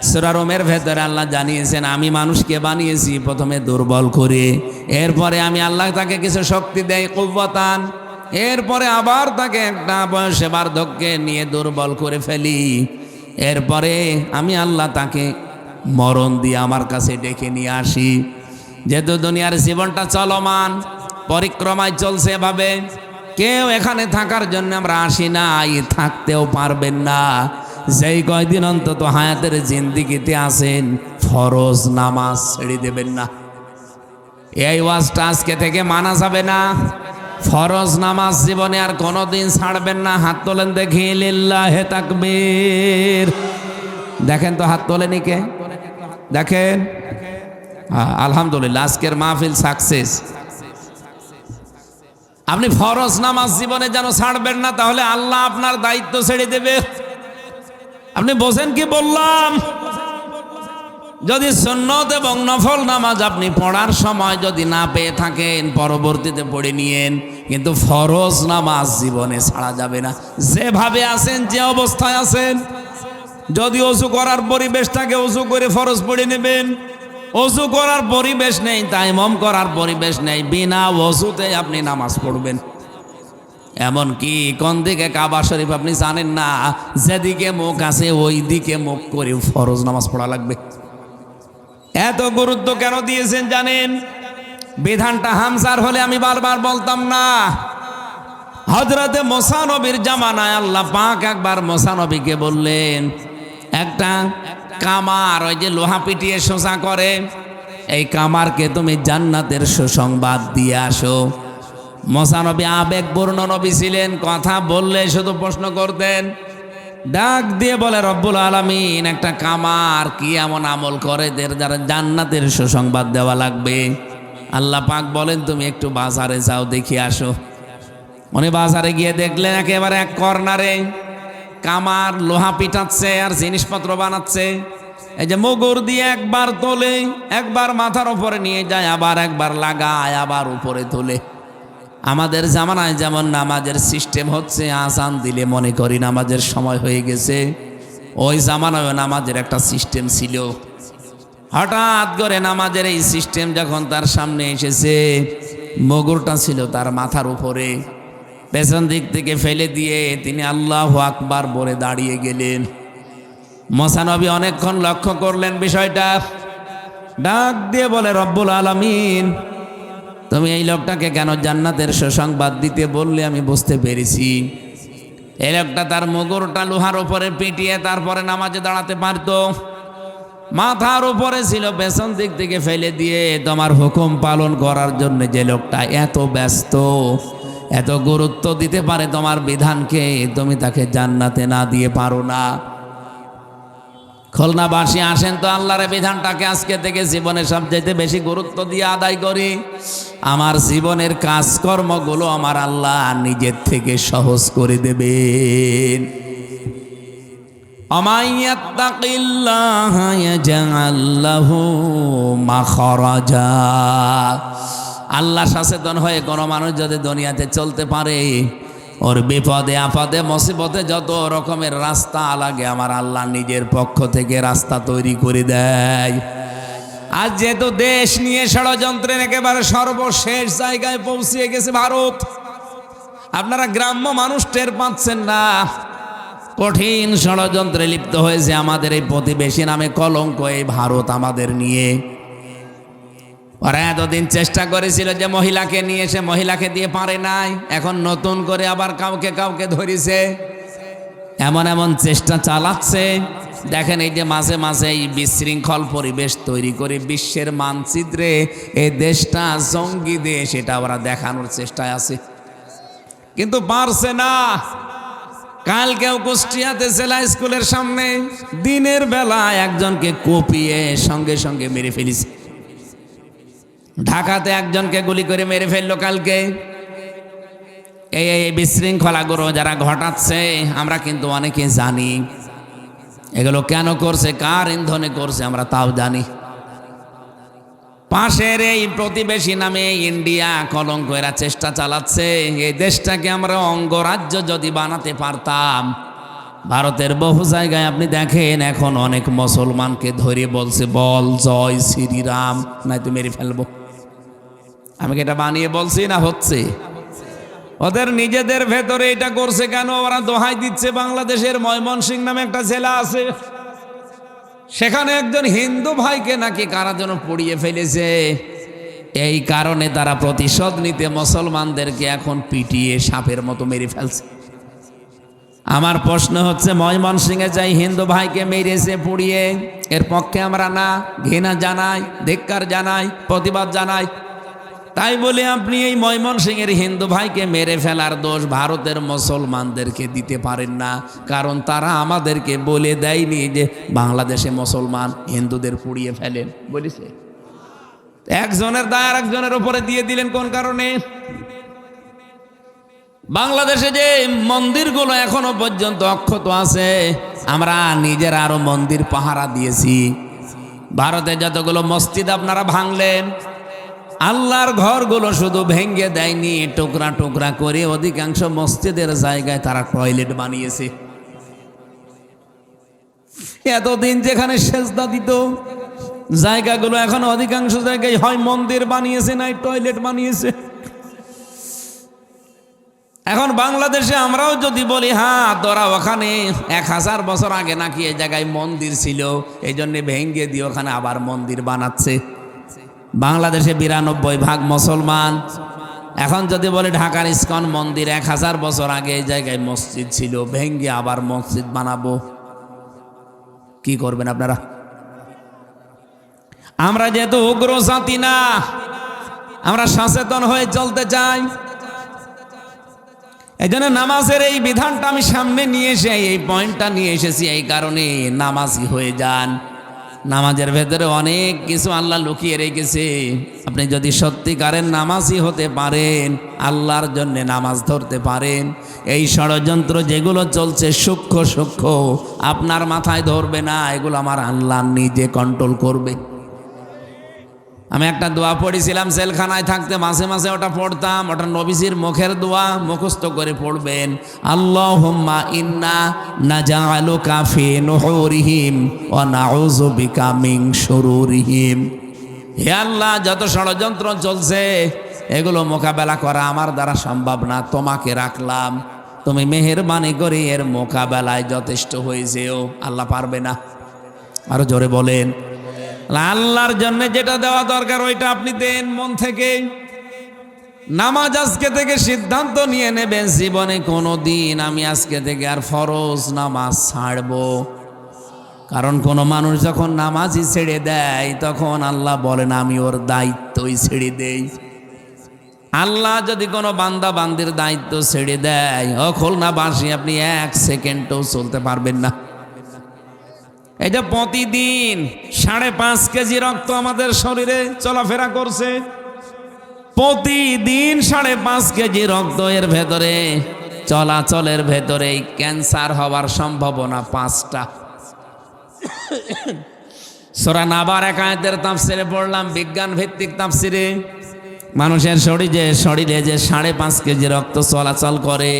সূরা রুমের ভেতরে আল্লাহ জানিয়েছেন, আমি মানুষকে বানিয়েছি প্রথমে দুর্বল করে, এরপরে আমি আল্লাহ তাকে কিছু শক্তি দেই কুওয়াতান, এরপরে আবার তাকে একটা বয়সে বার্ধক্যে নিয়ে দুর্বল করে ফেলি, এরপরে আমি আল্লাহ তাকে মরণ দিয়ে আমার কাছে ডেকে নিয়ে আসি। যেহেতু দুনিয়ার জীবনটা চলমান, পরিক্রমায় চলছে এভাবে, কেউ এখানে থাকার জন্য আমরা আসি নাই, থাকতেও পারবেন না। যেই কয়দিন অন্তত হায়াতের জিন্দিগিতে আছেন, ফরজ নামাজ ছেড়ে দেবেন না। এই ওয়াজটা আজকে থেকে মানা যাবে না। ফরজ নামাজ জীবনে আর কোনোদিন ছাড়বেন না। হাত তোলেন দেখি, লিল্লাহে তাকবীর। দেখেন তো হাত তোলেনি কে? দেখেন, আলহামদুলিল্লাহ আজকের মাহফিল সাকসেস। আপনি ফরজ নামাজ জীবনে যেন ছাড়বেন না, তাহলে আল্লাহ আপনার দায়িত্ব ছেড়ে দেবে। আপনি বোঝেন কি বললাম? যদি সুন্নত এবং নফল নামাজ আপনি পড়ার সময় যদি না পেয়ে থাকেন, পরবর্তীতে পড়ে নিয়েন, কিন্তু ফরজ নামাজ জীবনে ছাড়া যাবে না। যেভাবে আছেন, যে অবস্থায় আছেন, যদি অজু করার পরিবেশ থাকে অজু করে ফরজ পড়ে নেবেন। অজু করার পরিবেশ নেই, তায়াম্মুম করার পরিবেশ নেই, বিনা ওযুতে আপনি নামাজ পড়বেন। এমনকি কোন দিকে কাবা শরীফ আপনি জানেন না, যেদিকে মুখ আছে ওই দিকে মুখ করে ফরজ নামাজ পড়া লাগবে। এত গুরুত্ব কেন দিয়েছেন জানেন? বিধানটা হামজার হলে আমি বারবার বলতাম না। হযরতে মুসা নবীর জামানায় আল্লাহ পাক একবার মুসা নবীকে বললেন, একটা কামার, ওই যে লোহা পিটিয়ে সোজা করে, এই কামারকে তুমি জান্নাতের সুসংবাদ দিয়ে আসো। মুসা নবী আবেগপূর্ণ নবী ছিলেন, কথা বললে শুধু প্রশ্ন করতেন। ডাক দিয়ে বলে, রব্বুল আলামিন, একটা কামার কি এমন আমল করে যারা জান্নাতের সুসংবাদ দেওয়া লাগবে? আল্লাহ পাক বলেন, তুমি একটু বাজারে যাও, দেখে আসো। উনি বাজারে গিয়ে দেখলেন একেবারে এক কর্নারে কামার লোহা পিটাচ্ছে আর জিনিসপত্র বানাচ্ছে। এই যে মুগুর দিয়ে একবার তোলে, একবার মাথার উপরে নিয়ে যায়, আবার একবার লাগায়, আবার উপরে তোলে। আমাদের জামানায় যেমন নামাজের সিস্টেম হচ্ছে, আজান দিলে মনে করি নামাজের সময় হয়ে গেছে, ওই জামানায় নামাজের একটা সিস্টেম ছিল। হঠাৎ করে নামাজের এই সিস্টেম যখন তার সামনে এসেছে, মুগুরটা ছিল তার মাথার উপরে, পেছন দিক থেকে ফেলে দিয়ে তিনি আল্লাহু আকবার বলে দাঁড়িয়ে গেলেন। মুসা নবী অনেকক্ষণ লক্ষ্য করলেন বিষয়টা, ডাক দিয়ে বলে, রব্বুল আলামিন, তুমি এই লোকটাকে কেন জান্নাতের সুসংবাদ দিতে বললে আমি বুঝতে পেরেছি। এই লোকটা তার মুগুরটা লোহার উপরে পিটিয়ে তারপরে নামাজে দাঁড়াতে পারত, মাথার উপরে ছিল, পেছন দিক থেকে ফেলে দিয়ে তোমার হুকুম পালন করার জন্য যে লোকটা এত ব্যস্ত, এত গুরুত্ব দিতে পারে তোমার বিধানকে, তুমি তাকে জান্নাতে না দিয়ে পারো না। খুলনাবাসী আসেন তো আল্লাহর বিধানটাকে আজকে থেকে জীবনে সবচাইতে বেশি গুরুত্ব দিয়ে আদায় করি। আমার জীবনের কাজকর্মগুলো আমার আল্লাহ নিজের থেকে সহজ করে দেবেন। আমাইয়াত্তাকিল্লাহা ইয়াজআল লাহু মাখরাজা। আল্লাহ সচেতন হয়ে কোনো মানুষ যদি দুনিয়াতে চলতে পারে, ওর বিপদে আপদে মুসিবতে যত রকমের রাস্তা লাগে আমার আল্লাহ নিজের পক্ষ থেকে রাস্তা তৈরি করে দেয়। আজ যেহেতু দেশ নিয়ে ষড়যন্ত্রের একেবারে সর্বশেষ জায়গায় পৌঁছিয়ে গেছে ভারত, আপনারা গ্রাম্য মানুষ টের পাচ্ছেন না, কঠিন ষড়যন্ত্রে লিপ্ত হয়েছে আমাদের এই প্রতিবেশী নামে কলঙ্ক এই ভারত আমাদের নিয়ে। ওরা এতদিন চেষ্টা করেছিল যে মহিলাকে নিয়ে এসে, মহিলাকে দিয়ে পারে নাই, এখন নতুন করে আবার কাউকে কাউকে ধরেছে, এমন এমন চেষ্টা চালাচ্ছে। দেখেন এই যে মাঝে মাঝে এই বিশৃঙ্খল পরিবেশ তৈরি করে বিশ্বের মানচিত্রে এই দেশটা জঙ্গি দেশ, এটা ওরা দেখানোর চেষ্টায় আছে, কিন্তু পারছে না। কালকেও কুষ্টিয়াতে জেলা স্কুলের সামনে দিনের বেলা একজনকে কোপিয়ে সঙ্গে সঙ্গে মেরে ফেলেছে। ঢাকাতে একজনকে গুলি করে মেরে ফেললো কালকে। এই বিশৃঙ্খলাগুলো যারা ঘটাচ্ছে আমরা কিন্তু অনেকে জানি, এগুলো কেন করছে, কার ইন্ধনে করছে আমরা তাও জানি। পাশের এই প্রতিবেশী নামে ইন্ডিয়া কলঙ্ক এরা চেষ্টা চালাচ্ছে, এই দেশটাকে আমরা অঙ্গরাজ্য যদি বানাতে পারতাম। ভারতের বহু জায়গায় আপনি দেখেন এখন অনেক মুসলমানকে ধরে বলছে, বল জয় শ্রীরাম, নাই তো মেরে ফেলবো। আমি কি এটা বানিয়ে বলছি না হচ্ছে? ওদের নিজেদের ভেতরে এটা করছে কেন? ওরা দোহাই দিচ্ছে। বাংলাদেশের ময়মনসিংহ নামে একটা জেলা আছে, সেখানে একজন হিন্দু ভাইকে নাকি কারা যেন পুড়িয়ে ফেলেছে। এই কারণে তারা প্রতিশোধ নিতে মুসলমানদেরকে এখন পিটিয়ে সাপের মতো মেরে ফেলছে। আমার প্রশ্ন হচ্ছে, ময়মনসিংহে যাই হিন্দু ভাইকে মেরেছে পুড়িয়ে, এর পক্ষে আমরা না ঘৃণা জানাই, ধিক্কার জানাই, প্রতিবাদ জানাই? তাই বলে আপনি এই ময়মনসিংহের হিন্দু ভাইকে মেরে ফেলার দোষ ভারতের মুসলমানদেরকে দিতে পারেন না, কারণ তারা আমাদেরকে বলে দেয়নি যে বাংলাদেশে মুসলমান হিন্দুদের পুড়িয়ে ফেলেন, বলেছে। একজনের দায় আর একজনের উপরে দিয়ে দিলেন কোন কারণে? বাংলাদেশে যে মন্দিরগুলো এখনো পর্যন্ত অক্ষত আছে, আমরা নিজেরা আরো মন্দির পাহারা দিয়েছি। ভারতে যতগুলো মসজিদ আপনারা ভাঙলেন, আল্লাহর ঘরগুলো শুধু ভেঙ্গে দেয়নি, টুকরা টুকরা করে অধিকাংশ মসজিদের জায়গায় তারা টয়লেট বানিয়েছে। এতদিন যেখানে সেজদা দিত জায়গাগুলো এখন অধিকাংশ জায়গায় হয় মন্দির বানিয়েছে, নাই টয়লেট বানিয়েছে। এখন বাংলাদেশে আমরাও যদি বলি হ্যাঁ তোরা ওখানে 1000 বছর আগে নাকি এই জায়গায় মন্দির ছিল, এই জন্য ভেঙ্গে দিয়ে ওখানে আবার মন্দির বানাচ্ছে। বাংলাদেশে 92% মুসলমান। এখন যদি বলে ঢাকার ইস্কন মন্দির 1000 বছর আগে এই জায়গায় মসজিদ ছিল, ভেঙ্গে আবার মসজিদ বানাবো, কি করবেন আপনারা? আমরা যেহেতু উগ্র জাতি না, আমরা সচেতন হয়ে চলতে চাই। এই জন্য নামাজের এই বিধানটা আমি সামনে নিয়ে এসে এই পয়েন্টটা নিয়ে এসেছি, এই কারণে নামাজি হয়ে যান। নামাজের ভেতরে অনেক কিছু আল্লাহ লুকিয়ে রেখেছে। আপনি যদি সত্যিকারের নামাজি হতে পারেন, আল্লাহর জন্য নামাজ ধরতে পারেন, এই ষড়যন্ত্র যেগুলো চলছে সূক্ষ্ম সূক্ষ্ম আপনার মাথায় ধরবে না, এগুলো আমার আল্লাহ নিজে কন্ট্রোল করবে। আমি একটা দোয়া পড়েছিলাম জেলখানায় থাকতে, মাঝে মাঝে ওটা পড়তাম। ওটা নবীজির মুখের দোয়া, মুখস্থ করে পড়বেন। আল্লাহুম্মা ইন্না নাজআলুকা ফি নুহুরিহিম ওয়া নাউযু বিকা মিন শুরুরিহিম। হে আল্লাহ, যত ষড়যন্ত্র চলছে এগুলো মোকাবেলা করা আমার দ্বারা সম্ভব না, তোমাকে রাখলাম, তুমি মেহেরবানি করে এর মোকাবেলায় যথেষ্ট হয়ে যেও। আল্লাহ পারবে না? আরো জোরে বলেন। আল্লাহর জন্য যেটা দেওয়া দরকার ওইটা আপনি দেন মন থেকে। নামাজ আজকে থেকে সিদ্ধান্ত নিয়ে নেবেন, জীবনে কোনো দিন আমি আজকে থেকে আর ফরজ নামাজ ছাড়বো। কারণ কোনো মানুষ যখন নামাজই ছেড়ে দেয় তখন আল্লাহ বলেন আমি ওর দায়িত্বই ছেড়ে দেই। আল্লাহ যদি কোনো বান্দা বান্দির দায়িত্ব ছেড়ে দেয়, ও খুলনাবাসী আপনি 1 সেকেন্ডও চলতে পারবেন না। এই যে প্রতিদিন 5.5 কেজি রক্ত আমাদের শরীরে চলাফেরা করছে, প্রতিদিন 5.5 কেজি রক্ত এর ভেতরে চলাচলের ভেতরে ক্যান্সার হওয়ার সম্ভাবনা 5টা। সূরা নাবার 1 আয়াতের তাফসিরে পড়লাম, বিজ্ঞান ভিত্তিক তাফসিরে। মানুষের শরীরে যে 5.5 কেজি রক্ত চলাচল করে,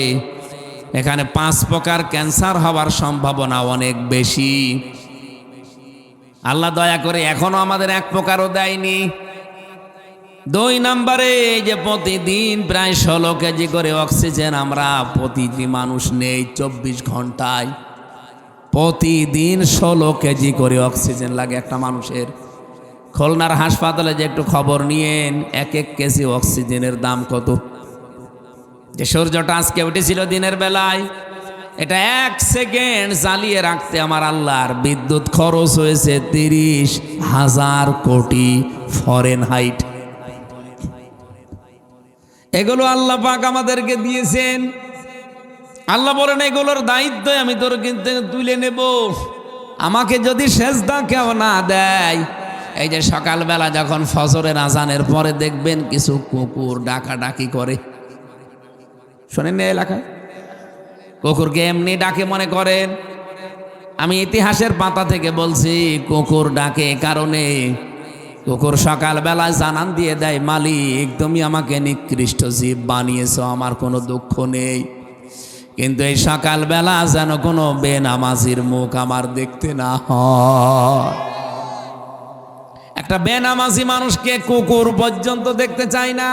এখানে 5 প্রকার ক্যান্সার হওয়ার সম্ভাবনা অনেক বেশি। আল্লাহ দয়া করে এখনো আমাদের 1 প্রকারও দেয়নি। 2 নম্বরে যে প্রতিদিন প্রায় 16 কেজি করে অক্সিজেন আমরা প্রতিটি মানুষ নেই 24 ঘন্টায়। প্রতিদিন 16 কেজি করে অক্সিজেন লাগে একটা মানুষের। খুলনার হাসপাতালে যে একটু খবর নিয়েন, 1 কেজি অক্সিজেনের দাম কত। যে সূর্যটা আজকে উঠেছিল দিনের বেলায়, এটা 1 সেকেন্ড জ্বালিয়ে রাখতে আমার আল্লাহর বিদ্যুৎ খরচ হয়েছে 30,000 কোটি ফরেনহাইট। এগুলো আল্লাহ পাক আমাদেরকে দিয়েছেন। আল্লাহ বলেন এগুলোর দায়িত্ব আমি তোর কিন্তু তুলে নেব। আমাকে যদি সেজদা কেউ না দেয়, এই যে সকালবেলা যখন ফজরের আজানের পরে দেখবেন কিছু কুকুর ডাকাডাকি করে, শোনেন না এলাকায়? কুকুরকে এমনি ডাকে মনে করেন? আমি ইতিহাসের পাতা থেকে বলছি, কুকুর ডাকে কারণে কুকুর সকালবেলায় জানান দিয়ে দেয়, মালিক তুমি আমাকে নিকৃষ্ট জীব বানিয়েছ, আমার কোনো দুঃখ নেই, কিন্তু এই সকালবেলা যেন কোনো বেনামাজির মুখ আমার দেখতে না হয়। একটা বেনামাজি মানুষকে কুকুর পর্যন্ত দেখতে চায় না,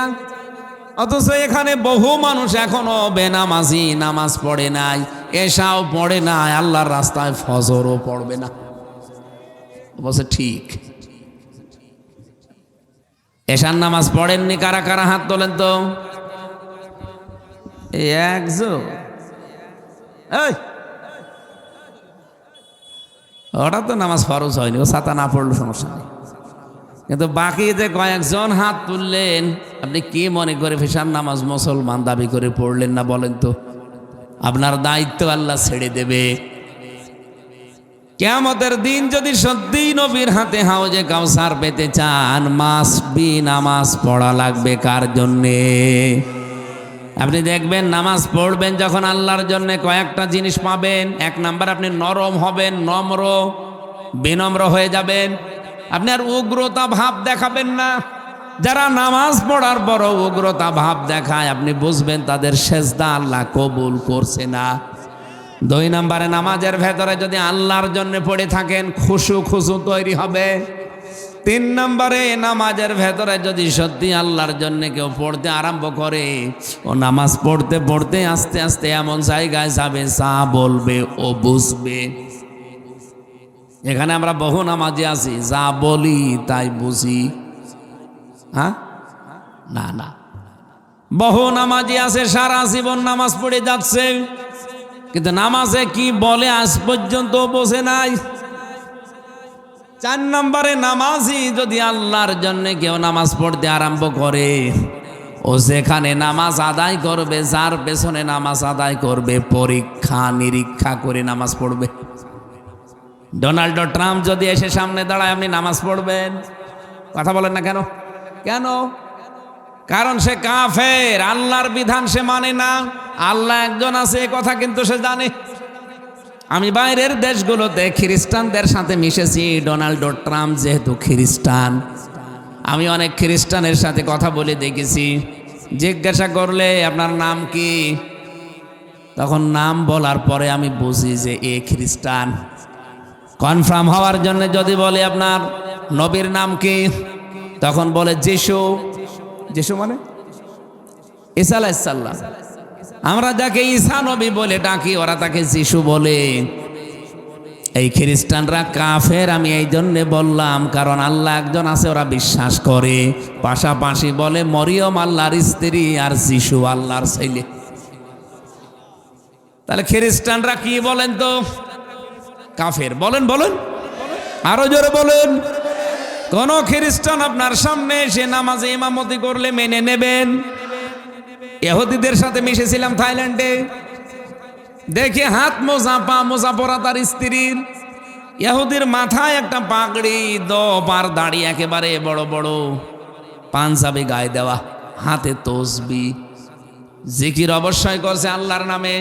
অথচ এখানে বহু মানুষ এখনো বেনামাজি, নামাজ পড়ে নাই, এশাও পড়ে নাই, আল্লাহর রাস্তায় ফজরও পড়বে না। বলছে ঠিক। এশার নামাজ পড়েননি কারা কারা হাত তোলেন তো? একজন। ওটা তো নামাজ ফরজ হয়নি, ও ছাতা না পড়লো সমস্যা নেই, কিন্তু বাকি যে কয়েকজন হাত তুললেন, আপনি কি মনে করে ফেশার নামাজ মুসলমান দাবি করে পড়লেন না বলেন তো? আপনার দায়িত্ব আল্লাহ ছেড়ে দেবে। কিয়ামতের দিন যদি সত্যি নবীর হাতে হাউজে কাউসার পেতে চান, মাস্ট বি নামাজ পড়া লাগবে। কার জন্যে? আপনি দেখবেন নামাজ পড়বেন যখন আল্লাহর জন্য কয়েকটা জিনিস পাবেন। এক নাম্বার, আপনি নরম হবেন, নম্র বিনম্র হয়ে যাবেন। আপনি আর উগ্রতা ভাব দেখাবেন না। যারা নামাজ পড়ার বড় উগ্রতা ভাব দেখায়, আপনি বুঝবেন তাদের সেজদা আল্লাহ কবুল করছে না। 2 নম্বরে, নামাজের ভেতরে যদি আল্লাহর জন্য পড়ে থাকেন, খুশু তৈরি হবে। 3 নম্বরে, নামাজের ভেতরে যদি সত্যি আল্লাহর জন্য কেউ পড়তে আরম্ভ করে, ও নামাজ পড়তে পড়তে আস্তে আস্তে এমন জায়গায় যাবে যা বলবে ও বুঝবে। এখানে আমরা বহু নামাজি আছি, যা বলি তাই বুঝি। হ্যাঁ, না, বহু নামাজি আছে সারা জীবন নামাজ পড়ে যাচ্ছে, কিন্তু নামাজে কি বলে আজ পর্যন্ত বোঝে নাই। 4 নম্বরে, নামাজি যদি আল্লাহর জন্য কেউ নামাজ পড়তে আরম্ভ করে, ও যেখানে নামাজ আদায় করবে, যার পেছনে নামাজ আদায় করবে, পরীক্ষা নিরীক্ষা করে নামাজ পড়বে। ডোনাল্ড ট্রাম্প যদি এসে সামনে দাঁড়ায়, আপনি নামাজ পড়বেন? কথা বলেন না কেন? কেন? কারণ সে কাফের, আল্লাহর বিধান সে মানে না। আল্লাহ একজন আছে এ কথা কিন্তু সে জানে। আমি বাইরের দেশগুলোতে খ্রিস্টানদের সাথে মিশেছি। ডোনাল্ড ট্রাম্প যেহেতু খ্রিস্টান, আমি অনেক খ্রিস্টানের সাথে কথা বলে দেখেছি। জিজ্ঞাসা করলে আপনার নাম কি, তখন নাম বলার পরে আমি বুঝি যে এ খ্রিস্টান। কনফার্ম হওয়ার জন্য যদি বলে আপনার নবীর নাম কি, তখন বলে যিশু। যিশু মানে ঈসা আলাইহিস সালাম। আমরা যাকে ঈসা নবী বলে ডাকি, ওরা তাকে যিশু বলে। এই খ্রিস্টানরা কাফের, আমি এই জন্যে বললাম কারণ আল্লাহ একজন আছে ওরা বিশ্বাস করে। পাশাপাশি বলে মরিয়ম আল্লাহর স্ত্রী আর যিশু আল্লাহর ছেলে। তাহলে খ্রিস্টানরা কি বলেন তো? কাফের। বলেন আরো জোরে বলেন। কোন খ্রিস্টান আপনার সামনে সে নামাজে ইমামতি করলে মেনে নেবেন? ইহুদিদের সাথে মিশেছিলাম থাইল্যান্ডে, দেখে হাত মোজা পা মোজা পরা তার স্ত্রীর। ইহুদির মাথায় একটা পাগড়ি, দোপার দাড়ি একেবারে বড় বড়, পাঞ্জাবি গায়ে দেওয়া, হাতে তসবি, জিকির অবশ্যই করছে আল্লাহর নামে।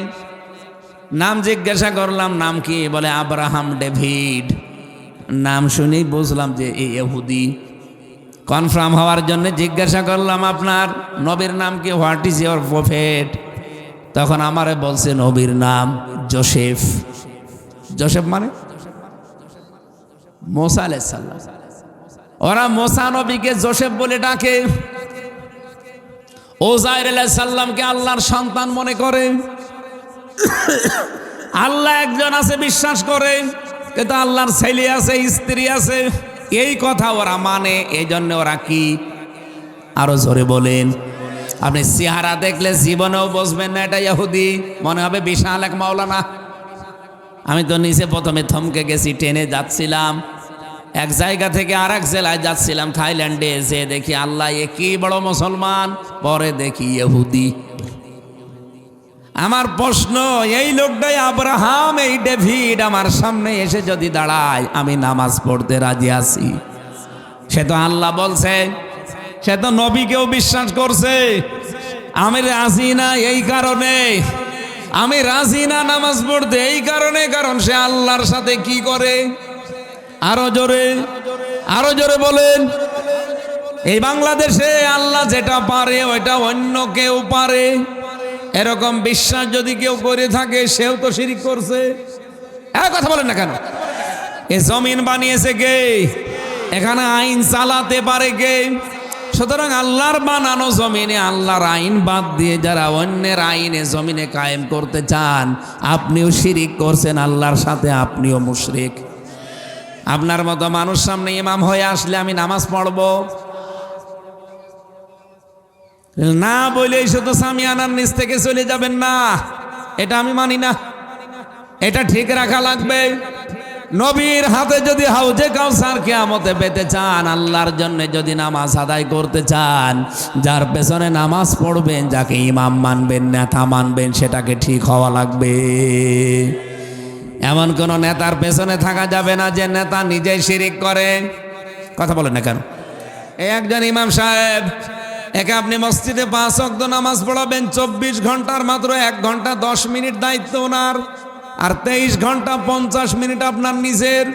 নাম জিজ্ঞাসা করলাম নাম কি, বলে আব্রাহাম ডেভিড। নাম শুনেই বুঝলাম যে এই ইহুদি। কনফার্ম হওয়ার জন্য জিজ্ঞাসা করলাম আপনার নবীর নাম কি, হোয়াট ইজ ইয়োর প্রফেট? তখন আমারে বলছে নবীর নাম জোসেফ। জোসেফ মানে মুসা আলাইহিস সালাম। ওরা মুসা নবীকে জোসেফ বলে ডাকে। উযাইর আলাইহিস সালামকে আল্লাহর সন্তান মনে করে। আল্লাহ একজন আছে বিশ্বাস করে, কিন্তু আল্লাহর ছেলে আছে, স্ত্রী আছে, এই কথা ওরা মানে। এই জন্য ওরা কি, আরো জোরে বলেন। আপনি চেহারা দেখলে জীবনেও বুঝবেন না এটা ইহুদি, মনে হবে বিশাল এক মাওলানা। আমি তো নিচে প্রথমে থমকে গেছি, ট্রেনে যাচ্ছিলাম, এক জায়গা থেকে আর এক জেলায় যাচ্ছিলাম থাইল্যান্ডে, যে দেখি আল্লাহ এ কি বড় মুসলমান, পরে দেখি ইহুদি। আমার প্রশ্ন, এই লোকটাই আব্রাহাম, এই ডেভিড আমার সামনে এসে যদি দাঁড়ায়, আমি নামাজ পড়তে রাজি আছি। সে তো আল্লাহ বলছে, সে তো নবীকেও বিশ্বাস করছে। আমি রাজি না এই কারণে, আমি রাজি না নামাজ পড়তে এই কারণে, কারণ সে আল্লাহর সাথে কি করে। আরো জোরে বলেন। এই বাংলাদেশে আল্লাহ যেটা পারে ওইটা অন্য কেউ পারে, এরকম বিশ্বাস যদি কেউ করে থাকে, সেও তো শিরিক করছে। কথা বলেন না কেন? এ জমিন বানিয়েছে কে? এখানে আইন চালাতে পারে কে? সুতরাং আল্লাহর বানানো জমিনে আল্লাহর আইন বাদ দিয়ে যারা অন্যের আইনে জমিনে কায়েম করতে চান, আপনিও শিরিক করছেন আল্লাহর সাথে, আপনিও মুশরিক। আপনার মতো মানুষ সামনে ইমাম হয়ে আসলে আমি নামাজ পড়বো না বলেই শুধু সামিয়ানার নিচ থেকে চলে যাবেন না, এটা আমি মানি না। এটা ঠিক রাখা লাগবে। নবীর হাতে যদি হাউজে কাউসার কিয়ামতে পেতে চান, আল্লাহর জন্য যদি নামাজ আদায় করতে চান, যার পেছনে নামাজ পড়বেন, যাকে ইমাম মানবেন, নেতা মানবেন, সেটাকে ঠিক হওয়া লাগবে। এমন কোন নেতার পেছনে থাকা যাবে না যে নেতা নিজেই শিরিক করে। কথা বলেন না কেন? এই একজন ইমাম সাহেব একে আপনি মসজিদে 5 ওয়াক্ত নামাজ পড়াবেন, 24 ঘন্টার মাত্র 1 ঘন্টা 10 মিনিট দায়িত্ব ওনার, আর 23 ঘন্টা 50 মিনিট আপনার নিজের।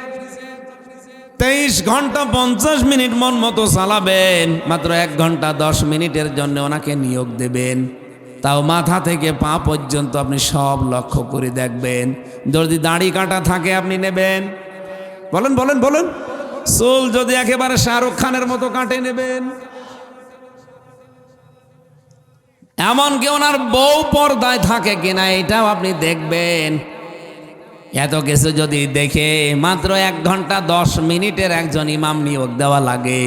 23 ঘন্টা 50 মিনিট মন মতো চালাবেন, মাত্র 1 ঘন্টা 10 মিনিটের জন্য ওনাকে নিয়োগ দেবেন। তাও মাথা থেকে পা পর্যন্ত আপনি সব লক্ষ্য করে দেখবেন। যদি দাড়ি কাটা থাকে আপনি নেবেন, বলেন বলেন বলেন। চুল যদি একেবারে শাহরুখ খানের মতো কাটে নেবেন। এমনকি ওনার বউ পর্দায় থাকে কিনা এটাও আপনি দেখবেন। এত কিছু যদি দেখে মাত্র 1 ঘন্টা 10 মিনিটের একজন ইমাম নিয়োগ দেওয়া লাগে,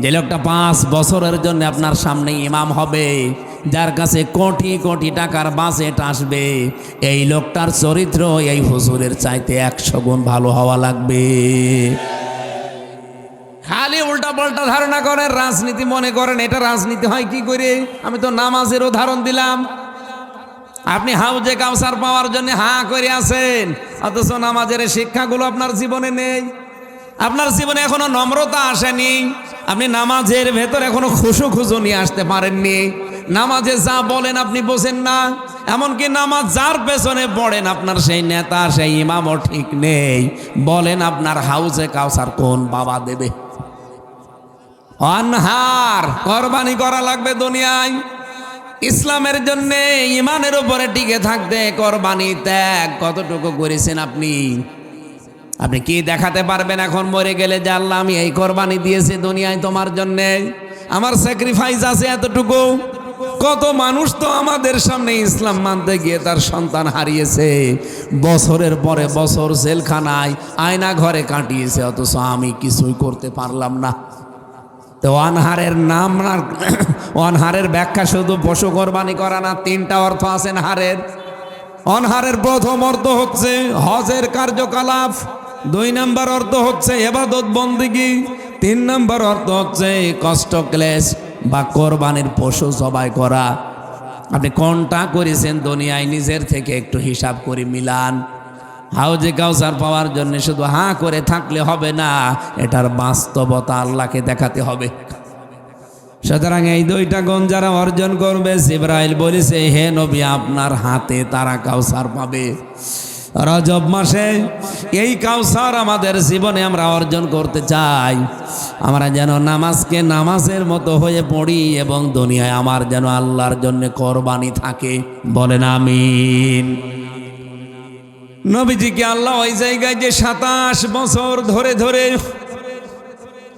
যে লোকটা 5 বছরের জন্য আপনার সামনে ইমাম হবে, যার কাছে কোটি কোটি টাকার বাজেট আসবে, এই লোকটার চরিত্র এই হুজুরের চাইতে 100 গুণ ভালো হওয়া লাগবে। খালি উল্টা পাল্টা ধারণা করেন, রাজনীতি মনে করেন এটা রাজনীতি হয় কি করে। আমি তো নামাজের উদাহরণ দিলাম। আপনি হাউজে কাউসার পাওয়ার জন্য হাঁ করে আছেন, অথচ নামাজের শিক্ষাগুলো আপনার জীবনে নেই। আপনার জীবনে এখনো নম্রতা আসেনি। আপনি নামাজের ভেতর এখনো খুশু নিয়ে আসতে পারেননি। নামাজে যা বলেন আপনি বোঝেন না। এমনকি নামাজ যার পেছনে পড়েন আপনার সেই নেতা সেই ইমামও ঠিক নেই। বলেন আপনার হাউজে কাউসার কোন বাবা দেবে? অনহার কোরবানি করা লাগবে দুনিয়ায় ইসলামের জন্য, ইমানের উপরে টিকে থাকতে। কোরবানি ত্যাগ কতটুকু করেছেন আপনি? আপনি কি দেখাতে পারবেন এখন মরে গেলে যে আল্লাহ আমি এই কোরবানি দিয়েছি দুনিয়ায় তোমার জন্য, আমার স্যাক্রিফাইস আছে এতটুকু? কত মানুষ তো আমাদের সামনে ইসলাম মানতে গিয়ে তার সন্তান হারিয়েছে, বছরের পরে বছর জেলখানায় আয়না ঘরে কাটিয়েছে, অথচ আমি কিছুই করতে পারলাম না। তো অনহারের নাম, অনহারের ব্যাখ্যা শুধু পশু কোরবানি করা না, 3টা অর্থ আছে অনহারের। অনহারের প্রথম অর্থ হচ্ছে হজের কার্যকলাপ, 2 নম্বর অর্থ হচ্ছে ইবাদত বন্দেগী, 3 নম্বর অর্থ হচ্ছে কষ্ট ক্লেশ বা কোরবানির পশু জবাই করা। আপনি কোনটা করেছেন দুনিয়ায় নিজের থেকে একটু হিসাব করে মিলান। হাউজে কাউসার পাওয়ার জন্য শুধু হাঁ করে থাকলে হবে না, এটার বাস্তবতা আল্লাহকে দেখাতে হবে। সুতরাং এই 2টা গুণ যারা অর্জন করবে, জিবরাইল বলেছে হে নবী আপনার হাতে তারা কাউসার পাবে। রজব মাসে এই কাউসার আমাদের জীবনে আমরা অর্জন করতে চাই। আমরা যেন নামাজকে নামাজের মতো হয়ে পড়ি এবং দুনিয়ায় আমার যেন আল্লাহর জন্য কোরবানি থাকে। বলেন আমিন। নবীজিকে আল্লাহ ওই জায়গায় যে 27 বছর ধরে ধরে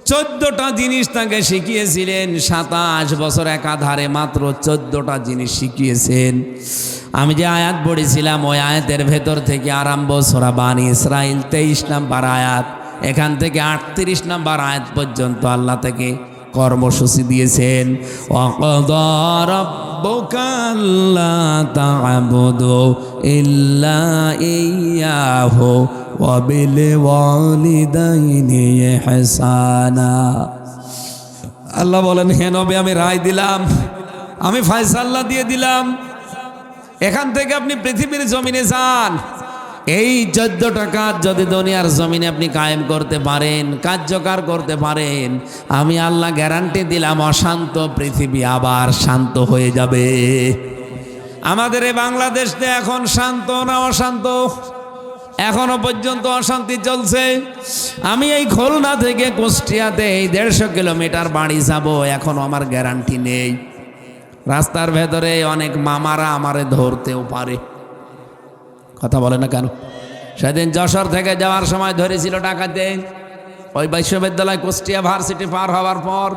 14টা জিনিস তাকে শিখিয়েছিলেন, 27 বছর একাধারে মাত্র 14টা জিনিস শিখিয়েছেন। আমি যে আয়াত পড়েছিলাম ওই আয়াতের ভেতর থেকে আরম্ভ সূরা বানী ইসরাইল 23 নম্বর আয়াত, এখান থেকে 38 নম্বর আয়াত পর্যন্ত আল্লাহ থেকে কর্মসূচি দিয়েছেন। ওয়াকাদা রাব্বুকা আল্লা তা'বুদু ইল্লা ইয়্যাহু ওয়া বিল ওয়ালিদাইনি ইহসানা। আল্লাহ বলেন হে নবী আমি রায় দিলাম, আমি ফয়সালা দিয়ে দিলাম, এখান থেকে আপনি পৃথিবীর জমিনে যান। এই 14টা কাজ যদি দুনিয়ার জমিনে আপনি কায়েম করতে পারেন, কার্যকর করতে পারেন, আমি আল্লাহ গ্যারান্টি দিলাম অশান্ত পৃথিবী আবার শান্ত হয়ে যাবে। আমাদের এই বাংলাদেশে এখন শান্ত না অশান্ত? এখনো পর্যন্ত অশান্তি চলছে। আমি এই খুলনা থেকে কুষ্টিয়াতে এই 150 কিলোমিটার বাড়ি যাব, এখনো আমার গ্যারান্টি নেই। রাস্তার ভেতরে অনেক মামারা আমারে ধরতেও পারে। কথা বলে না কেন? সেদিন যশোর থেকে যাওয়ার সময় ধরেছিল ডাকাতে, ওই বিশ্ববিদ্যালয় কুষ্টিয়া ভার্সিটি পার হওয়ার পর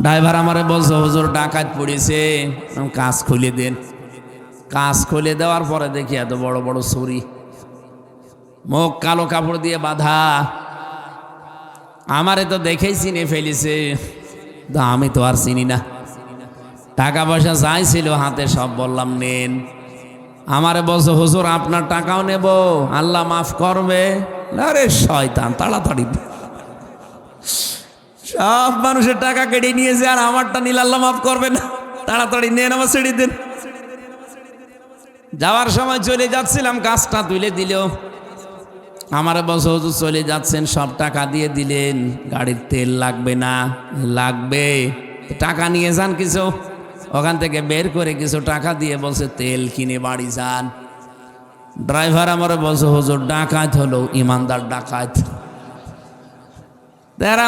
ড্রাইভার আমারে বলছে হুজুর ডাকাত পড়েছে, কাজ খুলে দেন। কাজ খুলে দেওয়ার পরে দেখি এত বড় বড় ছুরি, মুখ কালো কাপড় দিয়ে বাঁধা। আমারে তো দেখেই চিনে ফেলেছে, তো আমি তো আর চিনি না। টাকা পয়সা চাইছিল হাতে, সব বললাম নেন। আমারে বলছে হুজুর আপনার টাকাও নেব, আল্লাহ মাফ করবে। আরে শয়তান, তাড়াতাড়ি সব মানুষের টাকা কেটে নিয়েছে আর আমারটা নিলে আল্লাহ মাফ করবে না, তাড়াতাড়ি নেন আমার ছেড়ে দেন। যাওয়ার সময় চলে যাচ্ছিলাম, কাজটা তুলে দিল। আমারে বলছে হুজুর চলে যাচ্ছেন, সব টাকা দিয়ে দিলেন, গাড়ির তেল লাগবে না? লাগবে। টাকা নিয়ে যান কিছু, ওখান থেকে বের করে কিছু টাকা দিয়ে বলছে তেল কিনে বাড়ি যান। ড্রাইভার আমারে বলছে হুজুর ডাকাত হলো, ইমানদার ডাকাত।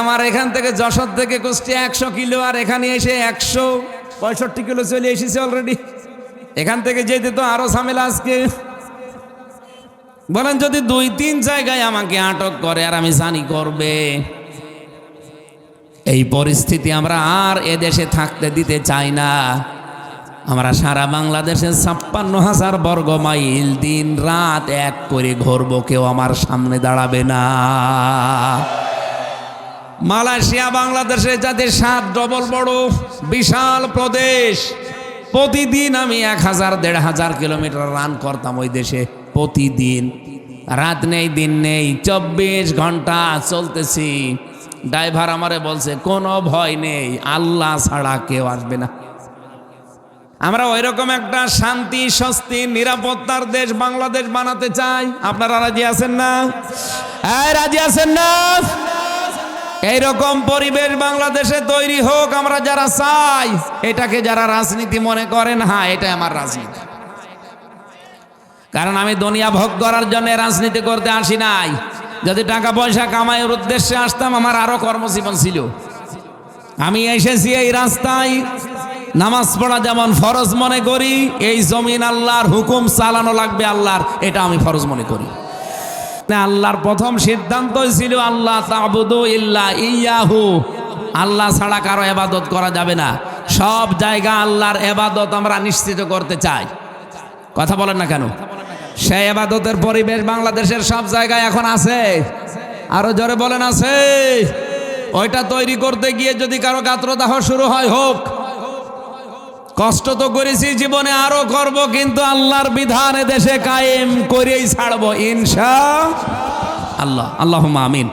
আমার এখান থেকে যশোর থেকে কুষ্টিয়া 100 কিলো, আর এখানে এসে 165 কিলো চলে এসেছে অলরেডি। এখান থেকে যেতে তো আরো ঝামেলা আজকে। বলেন যদি 2-3 জায়গায় আমাকে আটক করে, আর আমি জানি করবে, এই পরিস্থিতি আমরা আর এদেশে থাকতে দিতে চাই না। আমরা সারা বাংলাদেশে 56,000 বর্গ মাইল দিন রাত এক করে ঘুরবো, কেউ আমার সামনে দাঁড়াবে না। মালয়েশিয়া বাংলাদেশে যাতে 7 ডবল বড় বিশাল প্রদেশ, প্রতিদিন আমি 1000-1500 কিলোমিটার রান করতাম ওই দেশে প্রতিদিন। রাত নেই দিন নেই, 24 ঘন্টা চলতেছি। ড্রাইভার আমারে বলছে কোনো ভয় নেই, আল্লাহ ছাড়া কেউ আসবে না। আমরা ওইরকম একটা শান্তি, স্বস্তি, নিরাপত্তার দেশ বাংলাদেশ বানাতে চাই। আপনারা রাজি আছেন না? হ্যাঁ, রাজি আছেন না? এইরকম পরিবেশ বাংলাদেশে তৈরি হোক আমরা যারা চাই। এটাকে যারা রাজনীতি মনে করেন, হ্যাঁ এটাই আমার রাজনীতি। কারণ আমি দুনিয়া ভোগ করার জন্য রাজনীতি করতে আসি নাই। যদি টাকা পয়সা কামাইয়ের উদ্দেশ্যে আসতাম, আমার আরো কর্মজীবন ছিল। আমি এসেছি এই রাস্তায় নামাজ পড়া যেমন ফরজ মনে করি, এই জমিন আল্লাহর হুকুম চালানো লাগবে আল্লাহর, এটা আমি ফরজ মনে করি। আল্লাহর প্রথম সিদ্ধান্তই ছিল আল্লাহ তা'বুদু ইল্লা ইয়াহু, আল্লাহ ছাড়া কারো ইবাদত করা যাবে না। সব জায়গা আল্লাহর ইবাদত আমরা নিশ্চিত করতে চাই। কথা বলেন না কেন? সেই ইবাদতের পরিবেশ বাংলাদেশের সব জায়গায় এখন আছে। আরো জোরে বলেন আছে? ওইটা তৈরি করতে গিয়ে যদি কারো গাত্রদাহ শুরু হয়, হোক। কষ্ট তো করেছি জীবনে, আরো করব, কিন্তু আল্লাহর বিধান দেশে কায়েম করেই ছাড়বো ইনশাআল্লাহ। আল্লাহুম্মা আমিন।